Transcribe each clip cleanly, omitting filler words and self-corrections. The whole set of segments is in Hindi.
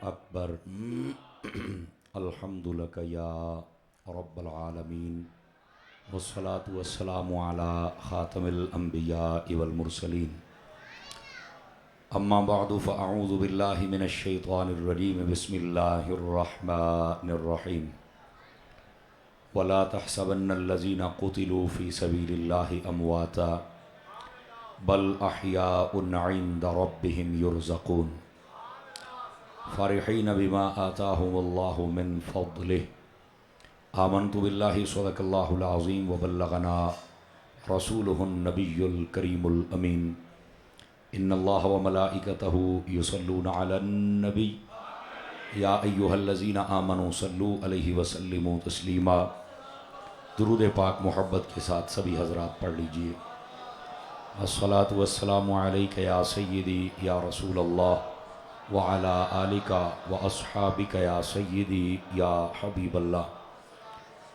अकबर। अल्हम्दुलिल्लाह या रब्बल आलमीन वस्सलातु वस्सलामु अला खातमिल अंबिया वल मुरसलीन। अम्मा बअदु फ़अऊज़ु बिल्लाहि मिनश शैतानिर रजीम। बिस्मिल्लाहिर रहमानिर रहीम। वला तहसबन्नल्लज़ीना क़ुतिलू फ़ी सबीलिल्लाहि अमवाता बल अहयाउन इंदा रब्बिहिम युरज़क़ून फ़रिहीन बिमा आताहुमुल्लाहु मिन फ़द्लिहि। आमन्तु बिल्लाहि सदक़ल्लाहुल अज़ीम व बल्लगना रसूलुहुन नबियुल करीमुल अमीन। इन्नल्लाह व मलाइकतहु युसल्लूना अलन नबी या अय्युहल्लज़ीना आमनू सल्लू अलैहि व सल्लिमू तस्लीमा। दुरूद पाक मोहब्बत के साथ सभी हज़रात पढ़ लीजिए। अस्सलातु वस्सलामु अलैका या सय्यदी या रसूल अल्लाह व अला आलिका व अस्हाबिका या सय्यदी या हबीब अल्लाह।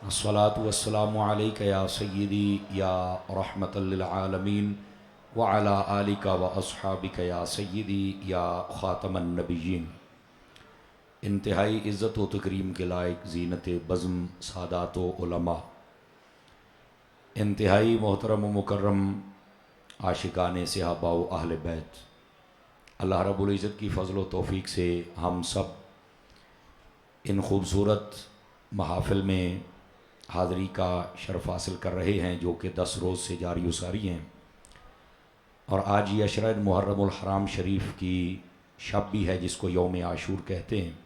अस्सलातु वस्सलामु अलैका या सय्यदी या रहमतल लिल आलमीन व अला आलिका व अस्हाबिका या सय्यदी या ख़ातमन नबिय्यीन। इंतहाई इज़्ज़त व तकरीम के लायक ज़ीनत बज़्म सादात व उलमा, इंतहाई मोहतरम व मुकर्रम आशिकाने सहाबा व अहले बैत, अल्लाह रब्बुल इज़्ज़त की फ़ज़ल व तौफ़ीक़ से हम सब इन खूबसूरत महाफ़िल में हाज़री का शर्फ़ हासिल कर रहे हैं जो कि 10 रोज़ से जारी व सारी हैं। और आज ये अशरा मुहर्रमुल हराम शरीफ की शब भी है जिसको यौम आशूर कहते हैं।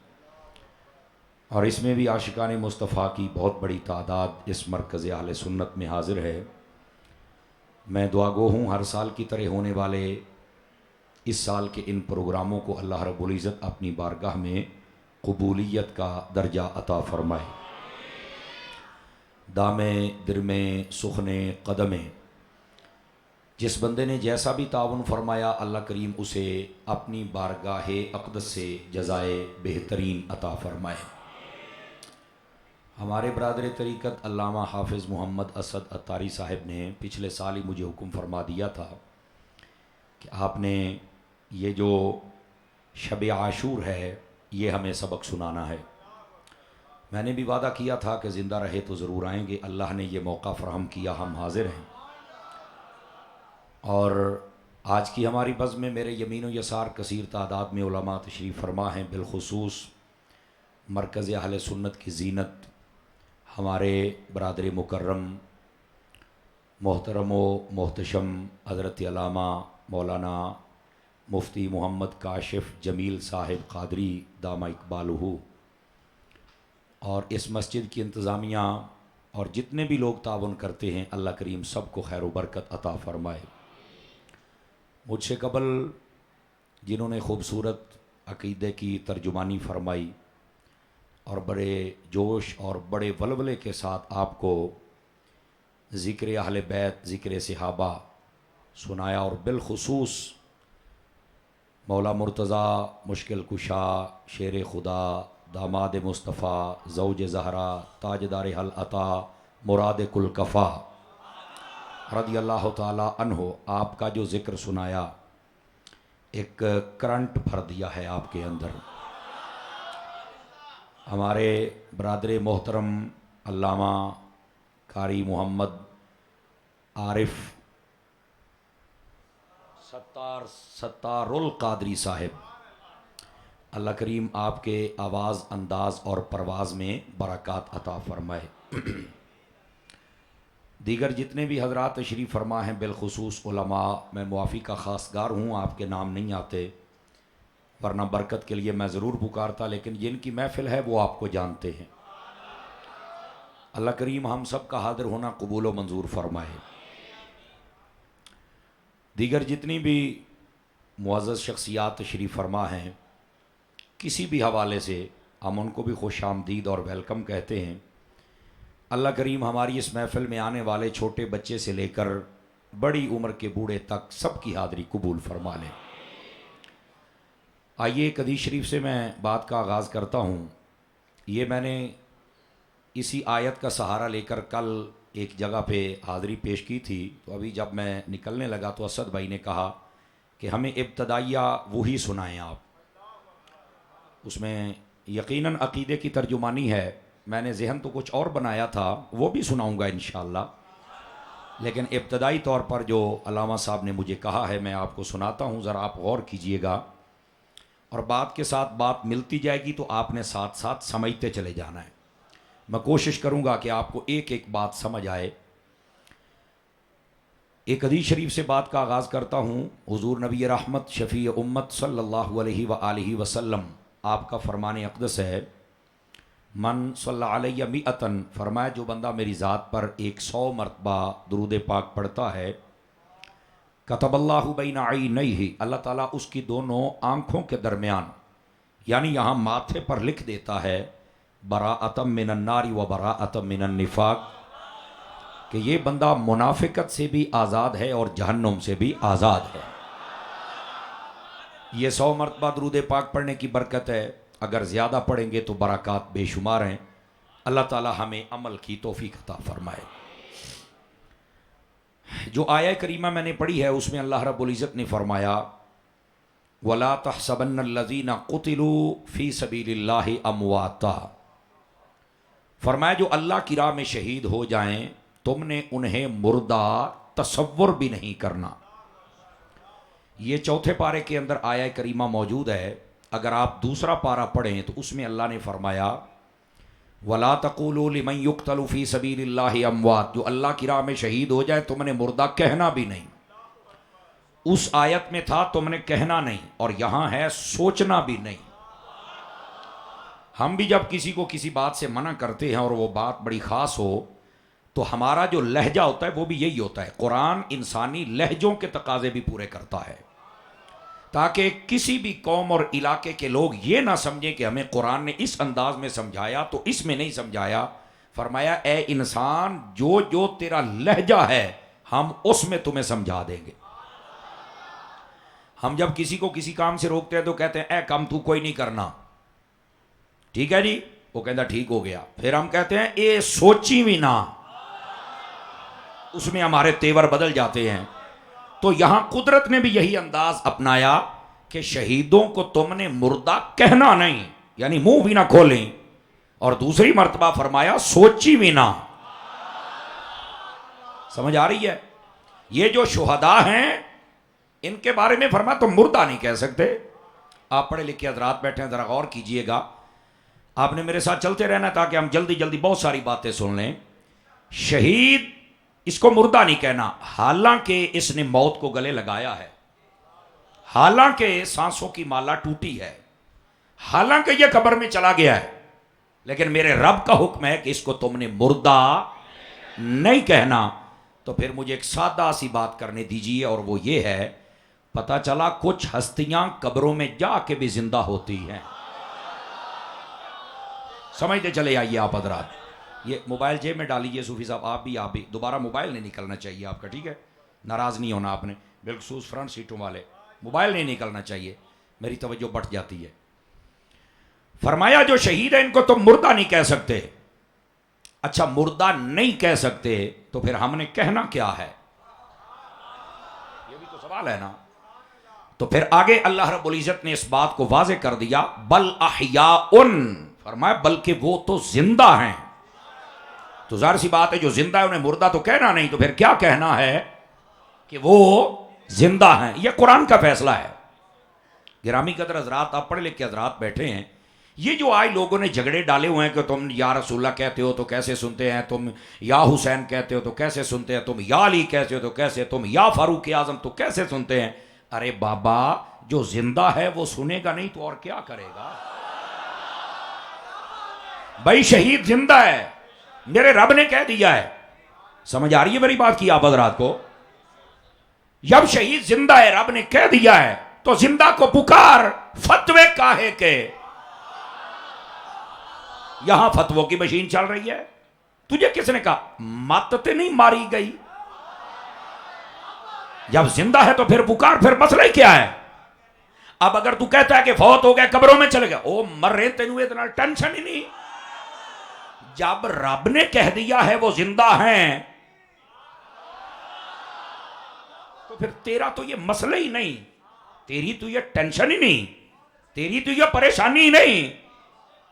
और इसमें भी आशिकाने मुस्तफ़ा की बहुत बड़ी तादाद इस मरकज़ अहले सुन्नत में हाज़िर है। मैं दुआगो हूँ हर साल की तरह होने वाले इस साल के इन प्रोग्रामों को अल्लाह रब्बुल इज़्ज़त अपनी बारगाह में कबूलियत का दर्जा अता फ़रमाए। दामे दिरमे सुखने कदमे, जिस बंदे ने जैसा भी ताउन फरमाया अल्लाह करीम उसे अपनी बारगाह अक़दस से जज़ाए बेहतरीन अता फ़रमाए। हमारे बरादर तरीक़त अल्लामा हाफ़िज़ मोहम्मद असद अत्तारी साहब ने पिछले साल ही मुझे हुक्म फरमा दिया था कि आपने ये जो शब आशूर है ये हमें सबक सुनाना है। मैंने भी वादा किया था कि ज़िंदा रहे तो ज़रूर आएंगे। अल्लाह ने ये मौका फ़राहम किया, हम हाज़िर हैं। और आज की हमारी बज़्म में मेरे यमीन व यसार कसीर तादाद में उलमा तशरीफ़ फरमा हैं। बिलखुसूस मरकज़ अहले सुन्नत की ज़ीनत हमारे बरादर मुकर्रम मोहतरम व मोहतशम हज़रत अल्लामा मौलाना मुफ्ती मोहम्मद काशिफ़ जमील साहिब क़ादरी दामा इक़बालुहु, और इस मस्जिद की इंतज़ामिया और जितने भी लोग ताउन करते हैं अल्लाह करीम सबको खैर व बरकत अता फ़रमाए। मुझसे कबल जिन्होंने खूबसूरत अक़ीदे की तर्जुमानी फरमाई और बड़े जोश और बड़े वलवले के साथ आपको ज़िक्र अहले बैत, ज़िक्र सहाबा सुनाया, और बिलखुसूस मौला मुर्तज़ा, मुश्किल कुशा, शेर खुदा, दामाद मुस्तफ़ा, ज़ौज ज़हरा, ताजदार हल अता, मुराद कुल कफ़ा रज़ी अल्लाह ताला अन्हो, आपका जो ज़िक्र सुनाया एक करंट भर दिया है आपके अंदर। हमारे बरादर मोहतरम अल्लामा कारी मोहम्मद आरिफ सत्तारुल क़ादरी साहिब, अल्लाह करीम आपके आवाज़, अंदाज़ और परवाज़ में बरक़ात अता फ़रमाए। दीगर जितने भी हज़रात तशरीफ़ फरमा हैं बिलखुसूस उलमा, मैं मुआफ़ी का ख़ासगार हूँ, आपके नाम नहीं आते वरना बरकत के लिए मैं ज़रूर पुकारता, लेकिन जिनकी महफ़िल है वो आपको जानते हैं। अल्लाह करीम हम सब का हाज़िर होना कबूल व मंजूर फरमाए। दीगर जितनी भी मुअज़्ज़ज़ शख्सियात तशरीफ़ फरमा हैं किसी भी हवाले से हम उनको भी खुश आमदीद और वेलकम कहते हैं। अल्लाह करीम हमारी इस महफ़िल में आने वाले छोटे बच्चे से लेकर बड़ी उम्र के बूढ़े तक सबकी हाज़िरी कबूल फरमा लें। आइए एक हदीस शरीफ से मैं बात का आगाज़ करता हूँ। ये मैंने इसी आयत का सहारा लेकर कल एक जगह पे हाज़िरी पेश की थी, तो अभी जब मैं निकलने लगा तो असद भाई ने कहा कि हमें इब्तदाइया वही सुनाएं आप। उसमें यकीनन अकीदे की तर्जुमानी है। मैंने जहन तो कुछ और बनाया था, वो भी सुनाऊंगा इंशाअल्लाह, लेकिन इब्तदाई तौर पर जो अल्लामा साहब ने मुझे कहा है मैं आपको सुनाता हूँ, ज़रा आप गौर कीजिएगा और बात के साथ बात मिलती जाएगी तो आपने साथ साथ समझते चले जाना है। मैं कोशिश करूँगा कि आपको एक एक बात समझ आए। एक हदीस शरीफ से बात का आगाज़ करता हूँ। हुज़ूर नबी रहमत शफ़ी उम्मत सल्लल्लाहु अलैहि वसल्लम आपका फरमान अक़दस है, मन सल्ला अलैहि मिअतन, फरमाया जो बंदा मेरी ज़ात पर 100 मरतबा दुरूद पाक पढ़ता है, कतबल्लाहु बैना ऐनैहि, अल्लाह ताला उसकी दोनों आँखों के दरमियान, यानी यहाँ माथे पर लिख देता है, बराअतम मिनन नारी व बराअतम मिनन निफाक, कि ये बंदा मुनाफिकत से भी आज़ाद है और जहन्नुम से भी आज़ाद है। ये 100 मरतबा दुरूद पाक पढ़ने की बरकत है। अगर ज़्यादा पढ़ेंगे तो बरक़ात बेशुमार हैं। अल्लाह ताला हमें अमल की तौफीक अता फरमाए। जो आया करीमा मैंने पढ़ी है उसमें अल्लाह रब्बुल इज़्ज़त ने फरमाया, वला तहसबन्नल्लज़ीना क़ुतिलू फ़ी सबीलिल्लाहि अमवाता, फरमाया जो अल्लाह की राह में शहीद हो जाएं तुमने उन्हें मुर्दा तसव्वुर भी नहीं करना। ये चौथे पारे के अंदर आया करीमा मौजूद है। अगर आप दूसरा पारा पढ़ें तो उसमें अल्लाह ने फरमाया, वला तक़ूलू लिमन युक़्तलु फ़ी सबीलिल्लाहि अमवात, जो अल्लाह की राह में शहीद हो जाए तुमने मुर्दा कहना भी नहीं। उस आयत में था तुमने कहना नहीं, और यहां है सोचना भी नहीं। हम भी जब किसी को किसी बात से मना करते हैं और वो बात बड़ी ख़ास हो तो हमारा जो लहजा होता है वो भी यही होता है। कुरान इंसानी लहजों के तकाजे भी पूरे करता है, ताकि किसी भी कौम और इलाके के लोग ये ना समझें कि हमें कुरान ने इस अंदाज में समझाया तो इसमें नहीं समझाया। फरमाया, ए इंसान, जो जो तेरा लहजा है हम उसमें तुम्हें समझा देंगे। हम जब किसी को किसी काम से रोकते हैं तो कहते हैं, ए काम तू कोई नहीं करना, ठीक है जी, वो कहता ठीक हो गया। फिर हम कहते हैं ए सोची भी ना, उसमें हमारे तेवर बदल जाते हैं। तो यहां कुदरत ने भी यही अंदाज अपनाया कि शहीदों को तुमने मुर्दा कहना नहीं, यानी मुंह भी ना खोलें, और दूसरी मर्तबा फरमाया सोची भी ना। समझ आ रही है? ये जो शुहदा हैं इनके बारे में फरमाया तुम मुर्दा नहीं कह सकते। आप पढ़े लिखे हजरात बैठे हैं, जरा गौर कीजिएगा। आपने मेरे साथ चलते रहना ताकि हम जल्दी जल्दी बहुत सारी बातें सुन लें। शहीद, इसको मुर्दा नहीं कहना, हालांकि इसने मौत को गले लगाया है, हालांकि सांसों की माला टूटी है, हालांकि यह कब्र में चला गया है, लेकिन मेरे रब का हुक्म है कि इसको तुमने मुर्दा नहीं कहना। तो फिर मुझे एक सादा सी बात करने दीजिए, और वो ये है, पता चला कुछ हस्तियां कब्रों में जाके भी जिंदा होती हैं। समझते चले आइए आप हजरात। ये मोबाइल जेब में डालिए सूफी साहब, आप भी दोबारा मोबाइल नहीं निकलना चाहिए आपका, ठीक है? नाराज़ नहीं होना आपने, बिलखसूस फ्रंट सीटों वाले, मोबाइल नहीं निकलना चाहिए, मेरी तवज्जो बढ़ जाती है। फरमाया जो शहीद है इनको तुम मुर्दा नहीं कह सकते। अच्छा, मुर्दा नहीं कह सकते तो फिर हमने कहना क्या है? ये भी तो सवाल है ना। तो फिर आगे अल्लाह रब्बुल इज़्ज़त ने इस बात को वाज़े कर दिया, बल अहयाउन, फरमाया बल्कि वो तो जिंदा हैं। तो जाहिर सी बात है जो जिंदा है उन्हें मुर्दा तो कहना नहीं, तो फिर क्या कहना है कि वो जिंदा हैं। यह कुरान का फैसला है। गिरामी कदर हजरात, आप पढ़े लिखे हजरात बैठे हैं, ये जो आज लोगों ने झगड़े डाले हुए हैं कि तुम या रसूलुल्लाह कहते हो तो कैसे सुनते हैं, तुम या हुसैन कहते हो तो कैसे सुनते हैं, तुम या अली कहते हो तो कैसे, तुम या फारूक आजम तो कैसे सुनते हैं। अरे बाबा, जो जिंदा है वो सुनेगा नहीं तो और क्या करेगा? भाई शहीद जिंदा है, मेरे रब ने कह दिया है। समझ आ रही है मेरी बात की आप हजरात को? जब शहीद जिंदा है, रब ने कह दिया है, तो जिंदा को पुकार, फतवे काहे के? यहां फतवों की मशीन चल रही है। तुझे किसने कहा? मत ते नहीं मारी गई। जब जिंदा है तो फिर पुकार, फिर मसला ही क्या है? अब अगर तू कहता है कि फौत हो गया, कब्रों में चले गए, ओ मर रहे, तेनू इतना टेंशन ही नहीं। जब रब ने कह दिया है वो जिंदा हैं, तो फिर तेरा तो ये मसला ही नहीं, तेरी तो ये टेंशन ही नहीं। तेरी तो यह परेशानी नहीं,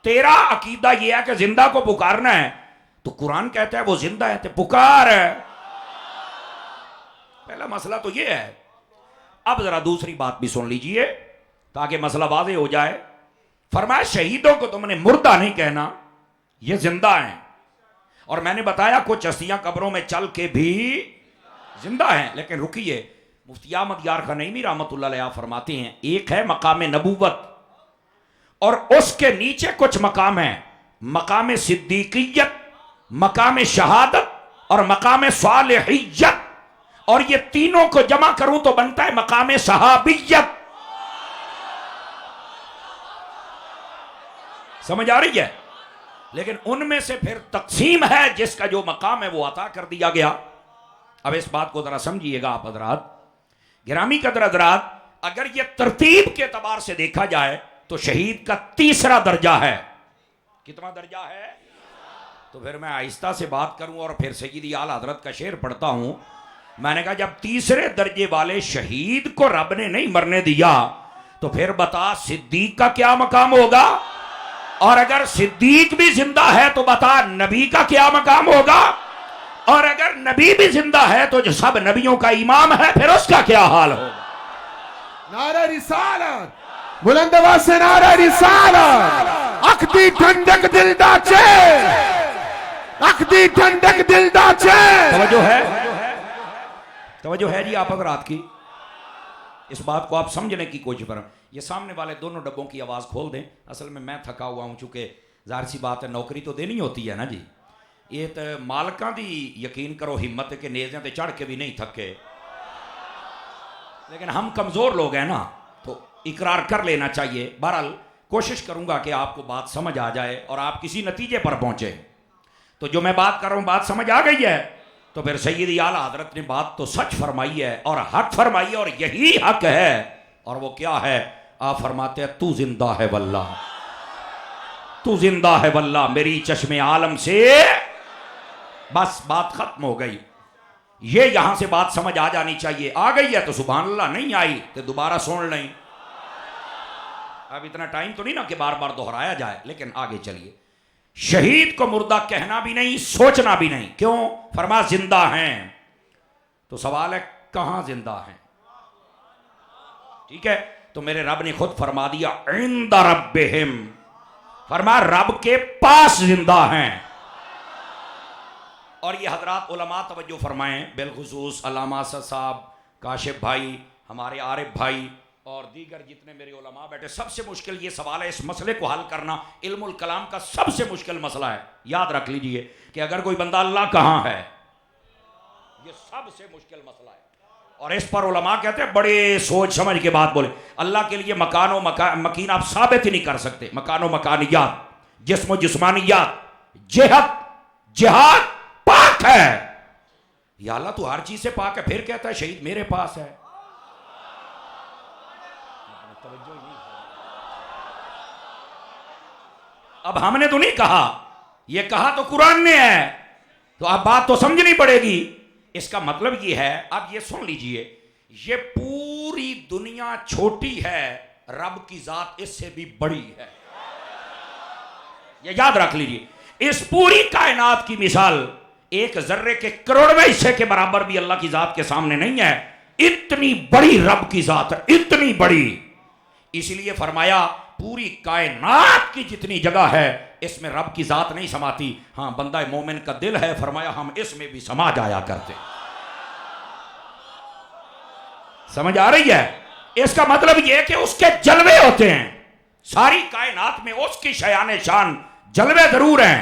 तेरा अकीदा यह है कि जिंदा को पुकारना है, तो कुरान कहता है वो जिंदा है तो पुकार है। पहला मसला तो यह है। अब जरा दूसरी बात भी सुन लीजिए ताकि मसला वाज़ेह हो जाए। फरमाया शहीदों को तुमने मुर्दा नहीं कहना, ये जिंदा हैं। और मैंने बताया कुछ हस्तियां कब्रों में चल के भी जिंदा हैं। लेकिन रुकिए, मुफ्ती अहमद यार ख़नैमी रहमतुल्लाह अलैह फरमाते हैं एक है मकाम नबूवत और उसके नीचे कुछ मकाम है, मकाम सिद्दीकियत, मकाम शहादत और मकाम सालिहियत। और ये तीनों को जमा करूं तो बनता है मकाम सहाबियत। समझ आ रही है? लेकिन उनमें से फिर तकसीम है, जिसका जो मकाम है वो अता कर दिया गया। अब इस बात को जरा समझिएगा आप हजरात, गिरामी कदर हजरात। अगर ये तरतीब के एतबार से देखा जाए तो शहीद का तीसरा दर्जा है। कितना दर्जा है? तो फिर मैं आहिस्ता से बात करूं और फिर सय्यदी आला हजरत का शेर पढ़ता हूं। मैंने कहा जब तीसरे दर्जे वाले शहीद को रब ने नहीं मरने दिया तो फिर बता सिद्दीक का क्या मकाम होगा? और अगर सिद्दीक भी जिंदा है तो बता नबी का क्या मकाम होगा? और अगर नबी भी जिंदा है तो जो सब नबियों का इमाम है फिर उसका क्या हाल होगा? नारा रिसालत, बुलंद आवाज से नारा रिसालत। अखदी ठंडक दिलदा चे, अखदी ठंडक दिलदा चे। तवज्जो है, तवज्जो है जी आप हज़रात की। इस बात को आप समझने की कोशिश करें। ये सामने वाले दोनों डब्बों की आवाज़ खोल दें। असल में मैं थका हुआ हूँ, चूँकि जाहिर सी बात है नौकरी तो देनी होती है ना जी। ये तो मालकां दी यकीन करो हिम्मत के नेज़ियां ते चढ़ के भी नहीं थके, लेकिन हम कमज़ोर लोग हैं ना तो इकरार कर लेना चाहिए। बहरहाल कोशिश करूँगा कि आपको बात समझ आ जाए और आप किसी नतीजे पर पहुँचे। तो जो मैं बात कर रहा हूँ बात समझ आ गई है? तो फिर सय्यदी आला हजरत ने बात तो सच फरमाई है और हक फरमाई है और यही हक है। और वो क्या है? आप फरमाते हैं तू जिंदा है वल्लाह, तू जिंदा है वल्लाह मेरी चश्मे आलम से। बस बात खत्म हो गई। ये यहां से बात समझ आ जानी चाहिए। आ गई है तो सुभान अल्लाह, नहीं आई तो दोबारा सुन लें। अब इतना टाइम तो नहीं ना कि बार बार दोहराया जाए, लेकिन आगे चलिए। शहीद को मुर्दा कहना भी नहीं, सोचना भी नहीं। क्यों? फरमा जिंदा हैं। तो सवाल है कहां जिंदा हैं? ठीक है, तो मेरे रब ने खुद फरमा दिया इंदा रब्बिहिम, फरमा रब के पास जिंदा हैं। और ये हजरात उलमा तवज्जो फरमाएं, बिलखुसूस अल्लामा असद साहब, काशिफ भाई, हमारे आरिफ भाई और दीगर जितने मेरे उलमा बैठे। सबसे मुश्किल ये सवाल है, इस मसले को हल करना इल्मुल कलाम का सबसे मुश्किल मसला है। याद रख लीजिए कि अगर कोई बंदा अल्लाह कहाँ है, ये सबसे मुश्किल मसला है। और इस पर उलमा कहते हैं बड़े सोच समझ के बात बोले। अल्लाह के लिए मकानो मकीन आप साबित ही नहीं कर सकते। मकानो मकानियात, जिस्म जिस्मानियात, जेहत जिहाद पाक है। या अल्लाह तू हर चीज से पाक है, फिर कहता है शहीद मेरे पास है। अब हमने तो नहीं कहा, यह कहा तो कुरान ने है, तो अब बात तो समझनी पड़ेगी। इसका मतलब यह है, अब ये सुन लीजिए, ये पूरी दुनिया छोटी है, रब की जात इससे भी बड़ी है। ये याद रख लीजिए। इस पूरी कायनात की मिसाल एक जर्रे के करोड़वें हिस्से के बराबर भी अल्लाह की जात के सामने नहीं है। इतनी बड़ी रब की जात है, इतनी बड़ी। इसलिए फरमाया पूरी कायनात की जितनी जगह है इसमें रब की जात नहीं समाती। हाँ, बंदा मोमिन का दिल है, फरमाया हम इसमें भी समा जाया करते। समझ आ रही है? इसका मतलब यह कि उसके जलवे होते हैं। सारी कायनात में उसकी शयान शान जलवे जरूर हैं,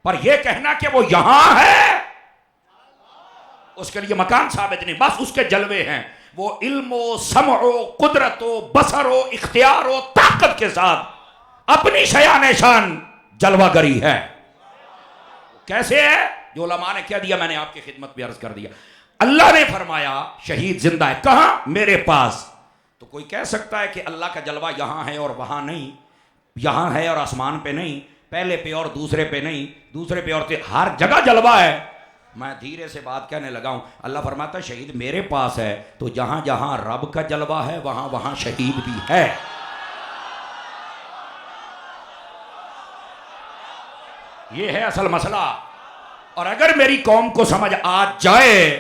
पर यह कहना कि वो यहां है उसके लिए मकान साबित नहीं, बस उसके जलवे हैं। वो इल्मो समो कुदरतो बसरो इख्तियारो ताकत के साथ अपनी शयान शान जलवागरी है। कैसे है? जो उलमा ने कह दिया मैंने आपकी खिदमत में अर्ज कर दिया। अल्लाह ने फरमाया शहीद जिंदा है। कहां? मेरे पास। तो कोई कह सकता है कि अल्लाह का जलवा यहां है और वहां नहीं, यहां है और आसमान पे नहीं, पहले पे और दूसरे पे नहीं, दूसरे पे और हर जगह जलवा है। मैं धीरे से बात कहने लगा हूं। अल्लाह फरमाता है शहीद मेरे पास है, तो जहां जहां रब का जलवा है वहां वहां शहीद भी है। ये है असल मसला। और अगर मेरी कौम को समझ आ जाए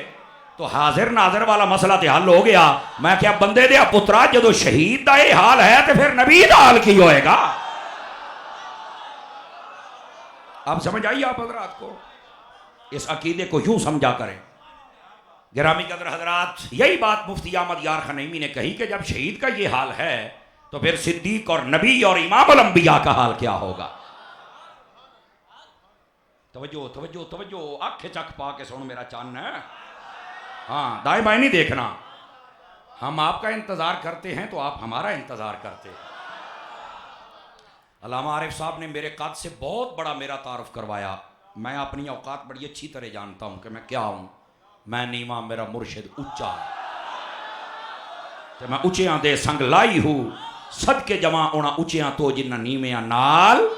तो हाजिर नाजिर वाला मसला तो हल हो गया। मैं क्या बंदे दे पुत्रा जो शहीद का यह हाल है तो फिर नबी का हाल की होएगा। आप समझ आइए आप हजरात को इस अकीदे को यूं समझा करें। गिरामी कदर हजरात, यही बात मुफ्ती अहमद यार खनैमी ने कही कि जब शहीद का ये हाल है तो फिर सिद्दीक और नबी और इमामुल अंबिया का हाल क्या होगा। तवज्जो तवज्जो तवज्जो, आंखें चक पा के सुन मेरा चन्न है। हाँ, दाएं बाएं नहीं देखना। हम आपका इंतजार करते हैं तो आप हमारा इंतजार करते हैं। अल्लामा आरिफ साहब ने मेरे कद से बहुत बड़ा मेरा तारुफ करवाया। मैं अपनी औकात बड़ी अच्छी तरह जानता हूं कि मैं क्या हूं। मैं नीवा, मेरा मुर्शिद ऊंचा है तो मैं ऊंचियां दे संग लाई हूं। सदके जमा उना ऊंचियां तो जिन्ना नीवियां नाल।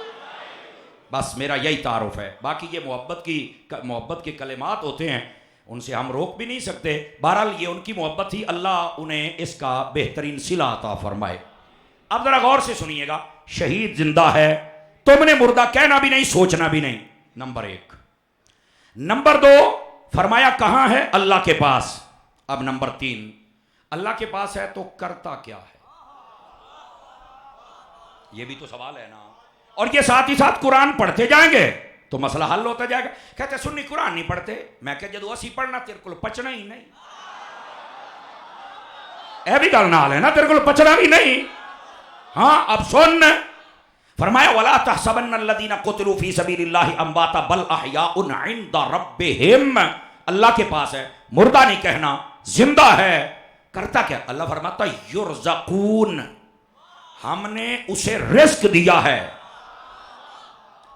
बस मेरा यही तारुफ है। बाकी ये मोहब्बत के कलिमात होते हैं, उनसे हम रोक भी नहीं सकते। बहरहाल ये उनकी मोहब्बत थी, अल्लाह उन्हें इसका बेहतरीन सिला अता फरमाए। अब जरा गौर से सुनिएगा, शहीद जिंदा है, तुमने मुर्दा कहना भी नहीं, सोचना भी नहीं, नंबर 1। नंबर 2, फरमाया कहां है? अल्लाह के पास। अब नंबर 3, अल्लाह के पास है तो करता क्या है? यह भी तो सवाल है ना। और ये साथ ही साथ कुरान पढ़ते जाएंगे तो मसला हल होता जाएगा। कहते सुन्नी कुरान नहीं पढ़ते। मैं कह जदू असी पढ़ना तेरे को पचना ही नहीं। यह भी गल नाल है ना, तेरे को पचना भी नहीं। हाँ, अब सुन, फरमाया वला तहसबन्नल्लज़ीना क़ुतिलू फ़ी सबीलिल्लाहि अम्वाता बल अहयाउन इंदा रब्बिहिम। अल्लाह के पास है, मुर्दा नहीं कहना, जिंदा है। करता क्या? अल्लाह फरमाता युरज़क़ून, हमने उसे रिस्क दिया है।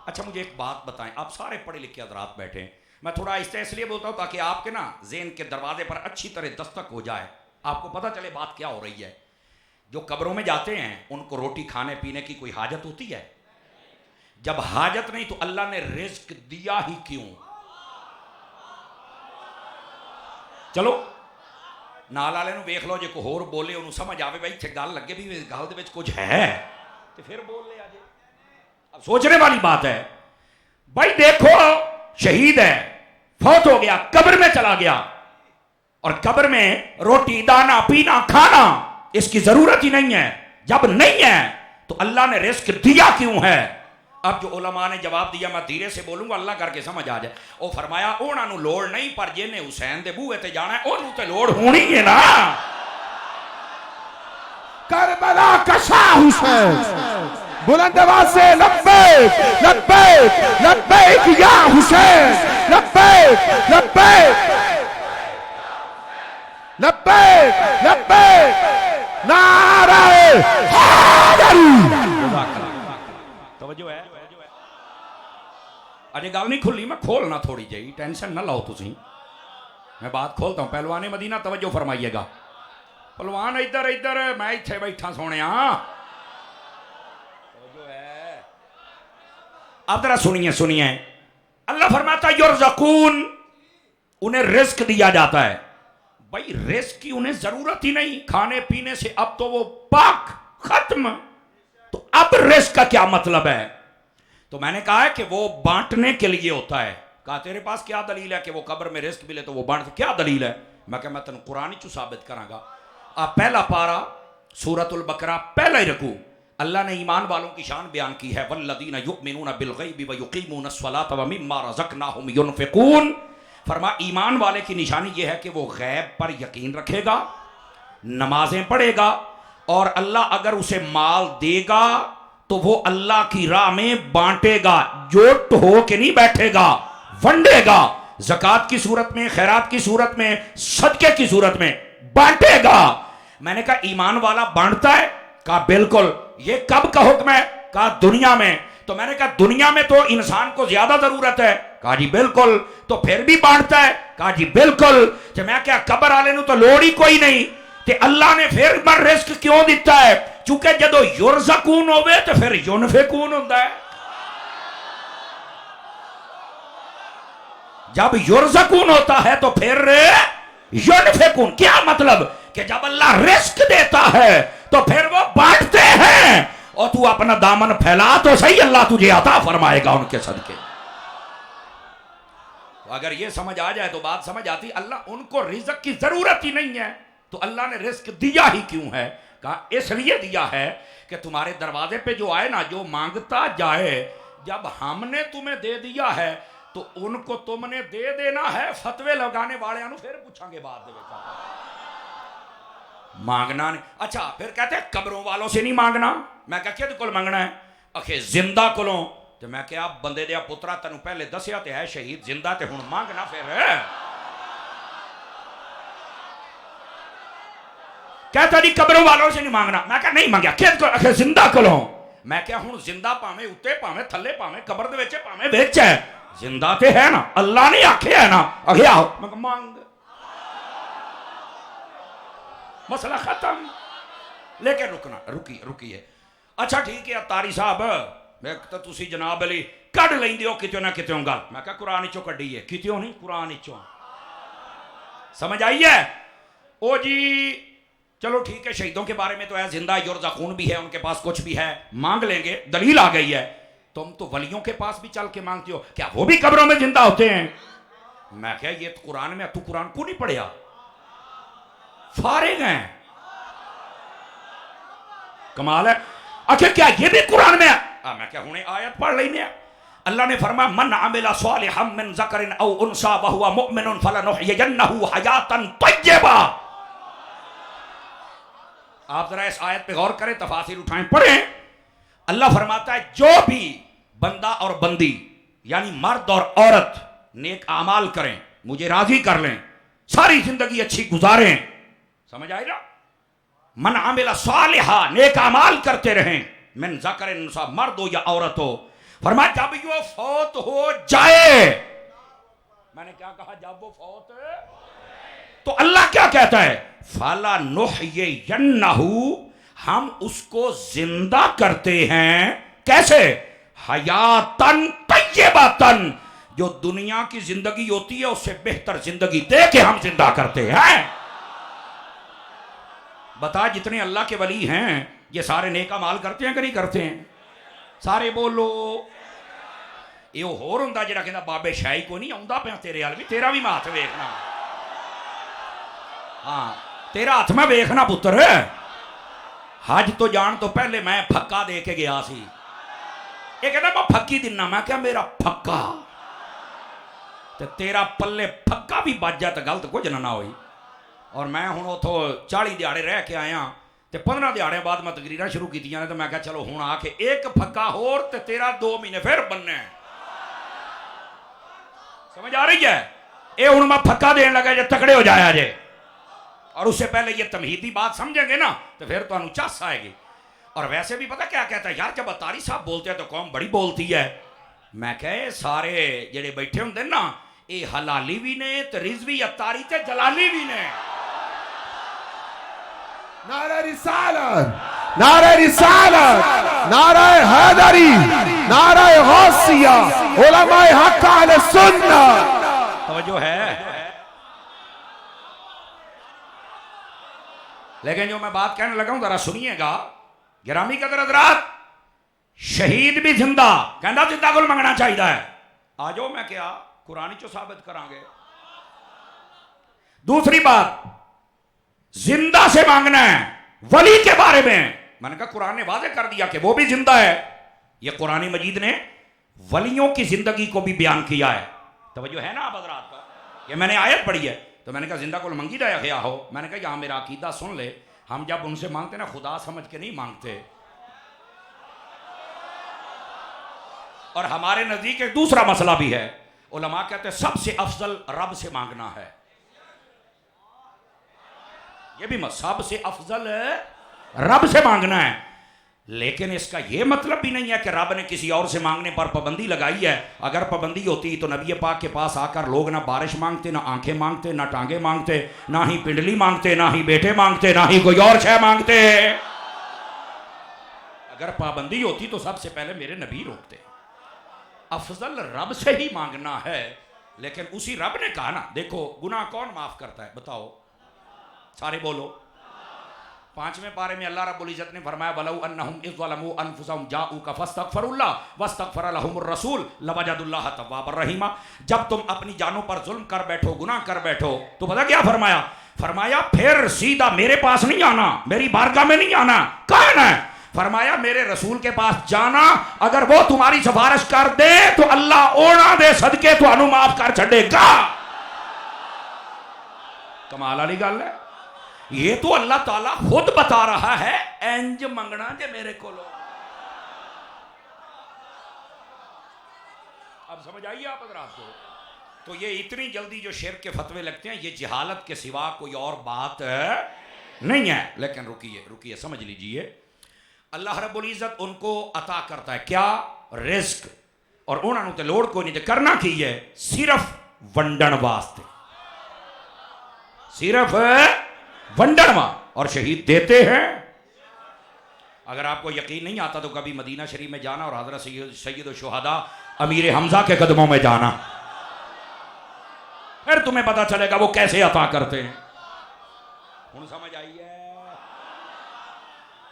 अच्छा मुझे एक बात बताएं, आप सारे पढ़े लिखे हज़रात बैठे हैं, मैं थोड़ा आहिस्ते इसलिए बोलता हूं ताकि आपके ना ज़हन के दरवाजे पर अच्छी तरह दस्तक हो जाए, आपको पता चले बात क्या हो रही है। जो कब्रों में जाते हैं उनको रोटी खाने पीने की कोई हाजत होती है? जब हाजत नहीं तो अल्लाह ने रिज्क दिया ही क्यों? चलो नाल वाले नूं वेख लो, जे कोई होर बोले उन्होंने समझ आवे भाई इत्थे गल लगे भी गल दे विच कुछ है तो फिर बोल ले आजे। अब सोचने वाली बात है भाई, देखो शहीद है, फौत हो गया, कब्र में चला गया, और कब्र में रोटी दाना पीना खाना इसकी जरूरत ही नहीं है। जब नहीं है तो अल्लाह ने रिस्क दिया क्यों है? अब जो उलमा ने जवाब दिया, मैं धीरे से बोलूंगा अल्लाह करके समझ आ जाए। ओ फरमाया उन्होंने लोड़ नहीं, पर जिन्हें हुसैन दे बूहे ते जाना है उन्होंने तो लोड़ होनी है ना। करबला का शाह हुसैन, बुलंद आवाज से लब्बैक लब्बैक लब्बैक या हुसैन, लब्बैक लब्बैक लब्बैक लब्बैक, नारे हैदरी। तवज्जो है। अरे गल नहीं खुली, मैं खोलना थोड़ी जी, टेंशन ना लो तुसी, मैं बात खोलता हूं। पहलवान मदीना तवज्जो फरमाइएगा। पहलवान इधर इधर, मैं इत्थे बैठा सोने। अब जरा सुनिए सुनिए, अल्लाह फरमाता युरज़क़ून, उन्हें रिस्क दिया जाता है। भाई रिस्क की उन्हें जरूरत ही नहीं, खाने पीने से अब तो वो पाक खत्म, तो अब रिस्क का क्या मतलब है? तो मैंने कहा है कि वो बांटने के लिए होता है। कहा तेरे पास क्या दलील है कि वो कब्र में रिस्क मिले तो वो बांट, क्या दलील है? मैं कहा मैं तेन कुरान ही साबित करांगा। आप पहला पारा सूरतुल बकरा पहला ही रकू, अल्लाह ने ईमान वालों की शान बयान की है। वल्लज़ीना युमिनूना बिल गैबि व युकीमूनस्सलाता व मिम्मा रज़क़नाहुम युनफ़िक़ून। फरमा ईमान वाले की निशानी यह है कि वो गैब पर यकीन रखेगा, नमाजें पढ़ेगा, और अल्लाह अगर उसे माल देगा तो वो अल्लाह की राह में बांटेगा, जोट हो के नहीं बैठेगा, वंडेगा। ज़कात की सूरत में, खैरात की सूरत में, सदके की सूरत में बांटेगा। मैंने कहा ईमान वाला बांटता है? कहा बिल्कुल। ये कब का हुक्म है? कहा दुनिया में। तो मैंने कहा दुनिया में तो इंसान को ज्यादा जरूरत है? कहा जी बिल्कुल। तो फिर भी बांटता है? कहा जी बिल्कुल। तो मैं क्या कब्र वाले नूं तो लोड़ ही कोई नहीं, ते अल्लाह ने फिर पर रिस्क क्यों दिता है? चूंकि जदों युरज़क़ून होवे तो फिर युनफ़िक़ून होता है। जब युरज़क़ून होता है तो फिर युनफ़िक़ून। क्या मतलब? कि जब अल्लाह रिस्क देता है तो फिर वो बांटते हैं, और तू अपना दामन फैला तो सही, अल्लाह तुझे अता फरमाएगा उनके सदके। तो अगर ये समझ आ जाए तो बात समझ आती, अल्लाह उनको रिज़्क़ की ज़रूरत ही नहीं है तो अल्लाह ने रिज़्क़ दिया ही क्यों है? कहा इसलिए दिया है कि तुम्हारे दरवाजे पे जो आए ना, जो मांगता जाए, जब हमने तुम्हें दे दिया है तो उनको तुमने दे देना है। फतवे लगाने वाले फिर पूछांगे बाद दे मांगना नहीं। अच्छा फिर कहते हैं कब्रों वालों से नहीं मांगना। मैं क्या किहदे कोल मंगना है? आखे जिंदा कोलों। तो मैं क्या बंदे दे पुत्रा तेन पहले दसिया तो है शहीद जिंदा, ते हुण मांगना फिर। कहता नहीं कब्रों वालों से नहीं मांगना। मैं क्या नहीं मांगया किहदे कोल? आखे जिंदा कोलों। मैं क्या हुण जिंदा भावें उत्ते भावें थल्ले भावें कब्र दे विच भावें विच है, जिंदा ते है ना, अल्लाह ने आख्या है ना। आखे आओ, मैं मांग, मसला खत्म। लेकिन रुकना रुकिए। अच्छा ठीक है अतारी साहब, मैं तो तुसी जनाब अली कढ़ लेंदे हो कितों ना कितों गल। मैं क्या कुरान चो कढ़ी है, कितों नहीं कुरान चो। समझ आई है? ओ जी चलो ठीक है, शहीदों के बारे में तो है, जिंदा युरज़क़ून भी है, उनके पास कुछ भी है, मांग लेंगे, दलील आ गई है। तुम तो वलियों के पास भी चल के मांगते हो, क्या वो भी कब्रों में जिंदा होते हैं? मैं क्या ये तो कुरान में, तू कुरान को नहीं पढ़िया? फारिग हैं, कमाल है। आखिर क्या ये भी कुरान में है? मैं क्या हुणे आयत पढ़ लेने। अल्लाह ने फरमाया मन अमिला सालिहम मिन ज़करिन औ उनसा व हुवा मुमिनुन फलनुहयिन्नहु हयातन तय्यबा। आप जरा इस आयत पे गौर करें, तफासिर उठाएं, पढ़ें। अल्लाह फरमाता है जो भी बंदा और बंदी यानी मर्द और औरत नेक आमाल करें, मुझे राजी कर लें, सारी जिंदगी अच्छी गुजारें, समझ आए ना? मन आमिला सालिहा, नेक आमाल करते रहें, मिन ज़करिन, मर्द हो या औरत हो। फरमाया जब यो फौत हो जाए, मैंने क्या कहा? जब वो फौत, तो अल्लाह क्या कहता है? फाला नुहयिन्नहु, हम उसको जिंदा करते हैं। कैसे? हयातन तय्यबतन, जो दुनिया की जिंदगी होती है उससे बेहतर जिंदगी दे के हम जिंदा करते हैं। बता जितने अल्लाह के वली हैं ये सारे नेका माल करते हैं कि नहीं करते हैं? सारे बोलो। ये होर हुंदा जिहड़ा कहंदा बाबे शाही को नहीं आउंदा पिया तेरे हाल भी, तेरा भी मैं हाथ वेखना। हाँ तेरा हाथ मैं वेखना पुत्र। हज तो जान तो पहले मैं फक्का दे के गया सी। ये कहता मैं फक्की दिना। मैं क्या मेरा फक्का ते तेरा पल्ले फक्का भी बच जाए तो गलत कुछ ना होई। और मैं हुण उथों 40 दिहाड़े रह के आया ते 15 दिहाड़े बाद मैं तकरीरां शुरू कीतियां ने। तो मैं क्या चलो हुण आके एक फक्का होर ते तेरा 2 महीने फिर बनना है। समझ आ रही है? ये हुण मैं फक्का देन लगा जे तकड़े हो जाया जे। और उससे पहले ये तमहीदी बात समझेंगे ना तो फिर तो चस आएगी। और वैसे भी पता क्या कहता है यार, जब अतारी साहब बोलते हैं तो कौम बड़ी बोलती है। मैं कहे सारे जेडे बैठे होंगे ना ये हलाली भी ने ते रिजवी अतारी ते जलाली भी ने। नारे रिसालत, नारे रिसालत, नारे हैदरी, नारे गौसिया, उलमाए हक अहले सुन्नत। तवज्जो है? लेकिन जो मैं बात कहने लगा हूं जरा सुनिएगा। गिरामी कदर हज़रात, शहीद भी जिंदा कहना जिंदा को मंगना चाहिए है। आ जाओ मैं क्या कुरानी चो साबित करांगे। दूसरी बात, जिंदा से मांगना है वली के बारे में। मैंने कहा कुरान ने वाज़ेह कर दिया कि वो भी जिंदा है। ये कुरान मजीद ने वलियों की जिंदगी को भी बयान किया है। तवज्जो है ना आप हज़रात का? ये मैंने आयत पढ़ी है तो मैंने कहा जिंदा को मंगी दया गया हो। मैंने कहा यहाँ मेरा अकीदा सुन ले, हम जब उनसे मांगते ना खुदा समझ के नहीं मांगते। और हमारे नजदीक एक दूसरा मसला भी है। उलमा कहते हैं सबसे अफजल रब से मांगना है। ये भी सबसे अफजल रब से मांगना है। लेकिन इसका यह मतलब भी नहीं है कि रब ने किसी और से मांगने पर पाबंदी लगाई है। अगर पाबंदी होती तो नबी पाक के पास आकर लोग ना बारिश मांगते, ना आंखें मांगते, ना टांगे मांगते, ना ही पिंडली मांगते, ना ही बेटे मांगते, ना ही कोई और शय मांगते। अगर पाबंदी होती तो सबसे पहले मेरे नबी रोकते। अफजल रब से ही मांगना है। लेकिन उसी रब ने कहा ना, देखो गुनाह कौन माफ करता है बताओ? सारे बोलो। 5वें पारे में अल्लाह रब्बुल इज्जत ने फरमाया वलौ अन्नहुम इज़ ज़लमू अनफुसहुम जाऊका फस्तगफिरुल्लाह वस्तगफर लहुमुर रसूल लवजदुल्लाह तव्वाबर रहीमा। जब तुम अपनी जानों पर जुल्म कर बैठो, गुनाह कर बैठो, तो पता क्या फरमाया? फरमाया फिर सीधा मेरे पास नहीं आना, मेरी बारगाह में नहीं आना। कौन है? फरमाया मेरे रसूल के पास जाना, अगर वो तुम्हारी सिफारिश कर दे तो अल्लाह ओना दे सदके तुहानू माफ कर छड़ेगा। कमाल वाली गल है। ये तो अल्लाह ताला खुद बता रहा है, इंज मंगना जे मेरे को। अब समझ आइए आप हज़रात को। तो ये इतनी जल्दी जो शिर्क के फतवे लगते हैं, ये जहालत के सिवा कोई और बात नहीं है। लेकिन रुकिए रुकिए, समझ लीजिए, अल्लाह रब्बुल इज्जत उनको अता करता है क्या? रिस्क। और उन्होंने तो लोड़ को नहीं करना की है, सिर्फ वंडन वास्ते, सिर्फ वंडन। और शहीद देते हैं। अगर आपको यकीन नहीं आता तो कभी मदीना शरीफ में जाना और हज़रत सैयद शुहदा अमीर हमजा के कदमों में जाना, फिर तुम्हें पता चलेगा वो कैसे अता करते हैं। हुन समझ आई है?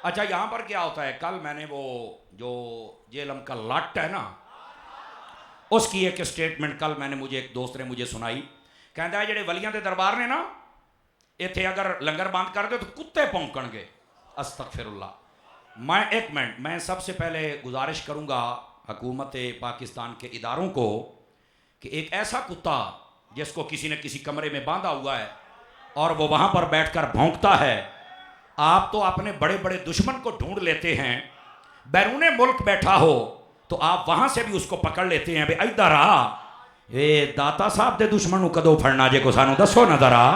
अच्छा, यहां पर क्या होता है, कल मैंने वो जो जेलम का लट है ना, उसकी एक स्टेटमेंट कल मैंने मुझे एक दोस्त ने मुझे सुनाई। कहता है जेडे वलियां दे दरबार ने ना, इत्थे अगर लंगर बंद कर दो तो कुत्ते भौंकणगे। अस्तगफिरुल्लाह। मैं एक मिनट, मैं सबसे पहले गुजारिश करूंगा हुकूमत पाकिस्तान के इदारों को कि एक ऐसा कुत्ता जिसको किसी ने किसी कमरे में बांधा हुआ है और वो वहां पर बैठकर भौंकता है, आप तो अपने बड़े बड़े दुश्मन को ढूंढ लेते हैं, बैरूने मुल्क बैठा हो तो आप वहां से भी उसको पकड़ लेते हैं। भाई इधर आ, ये दाता साहब दे दुश्मन को कदों फड़ना जे को सानू दसो ना जरा।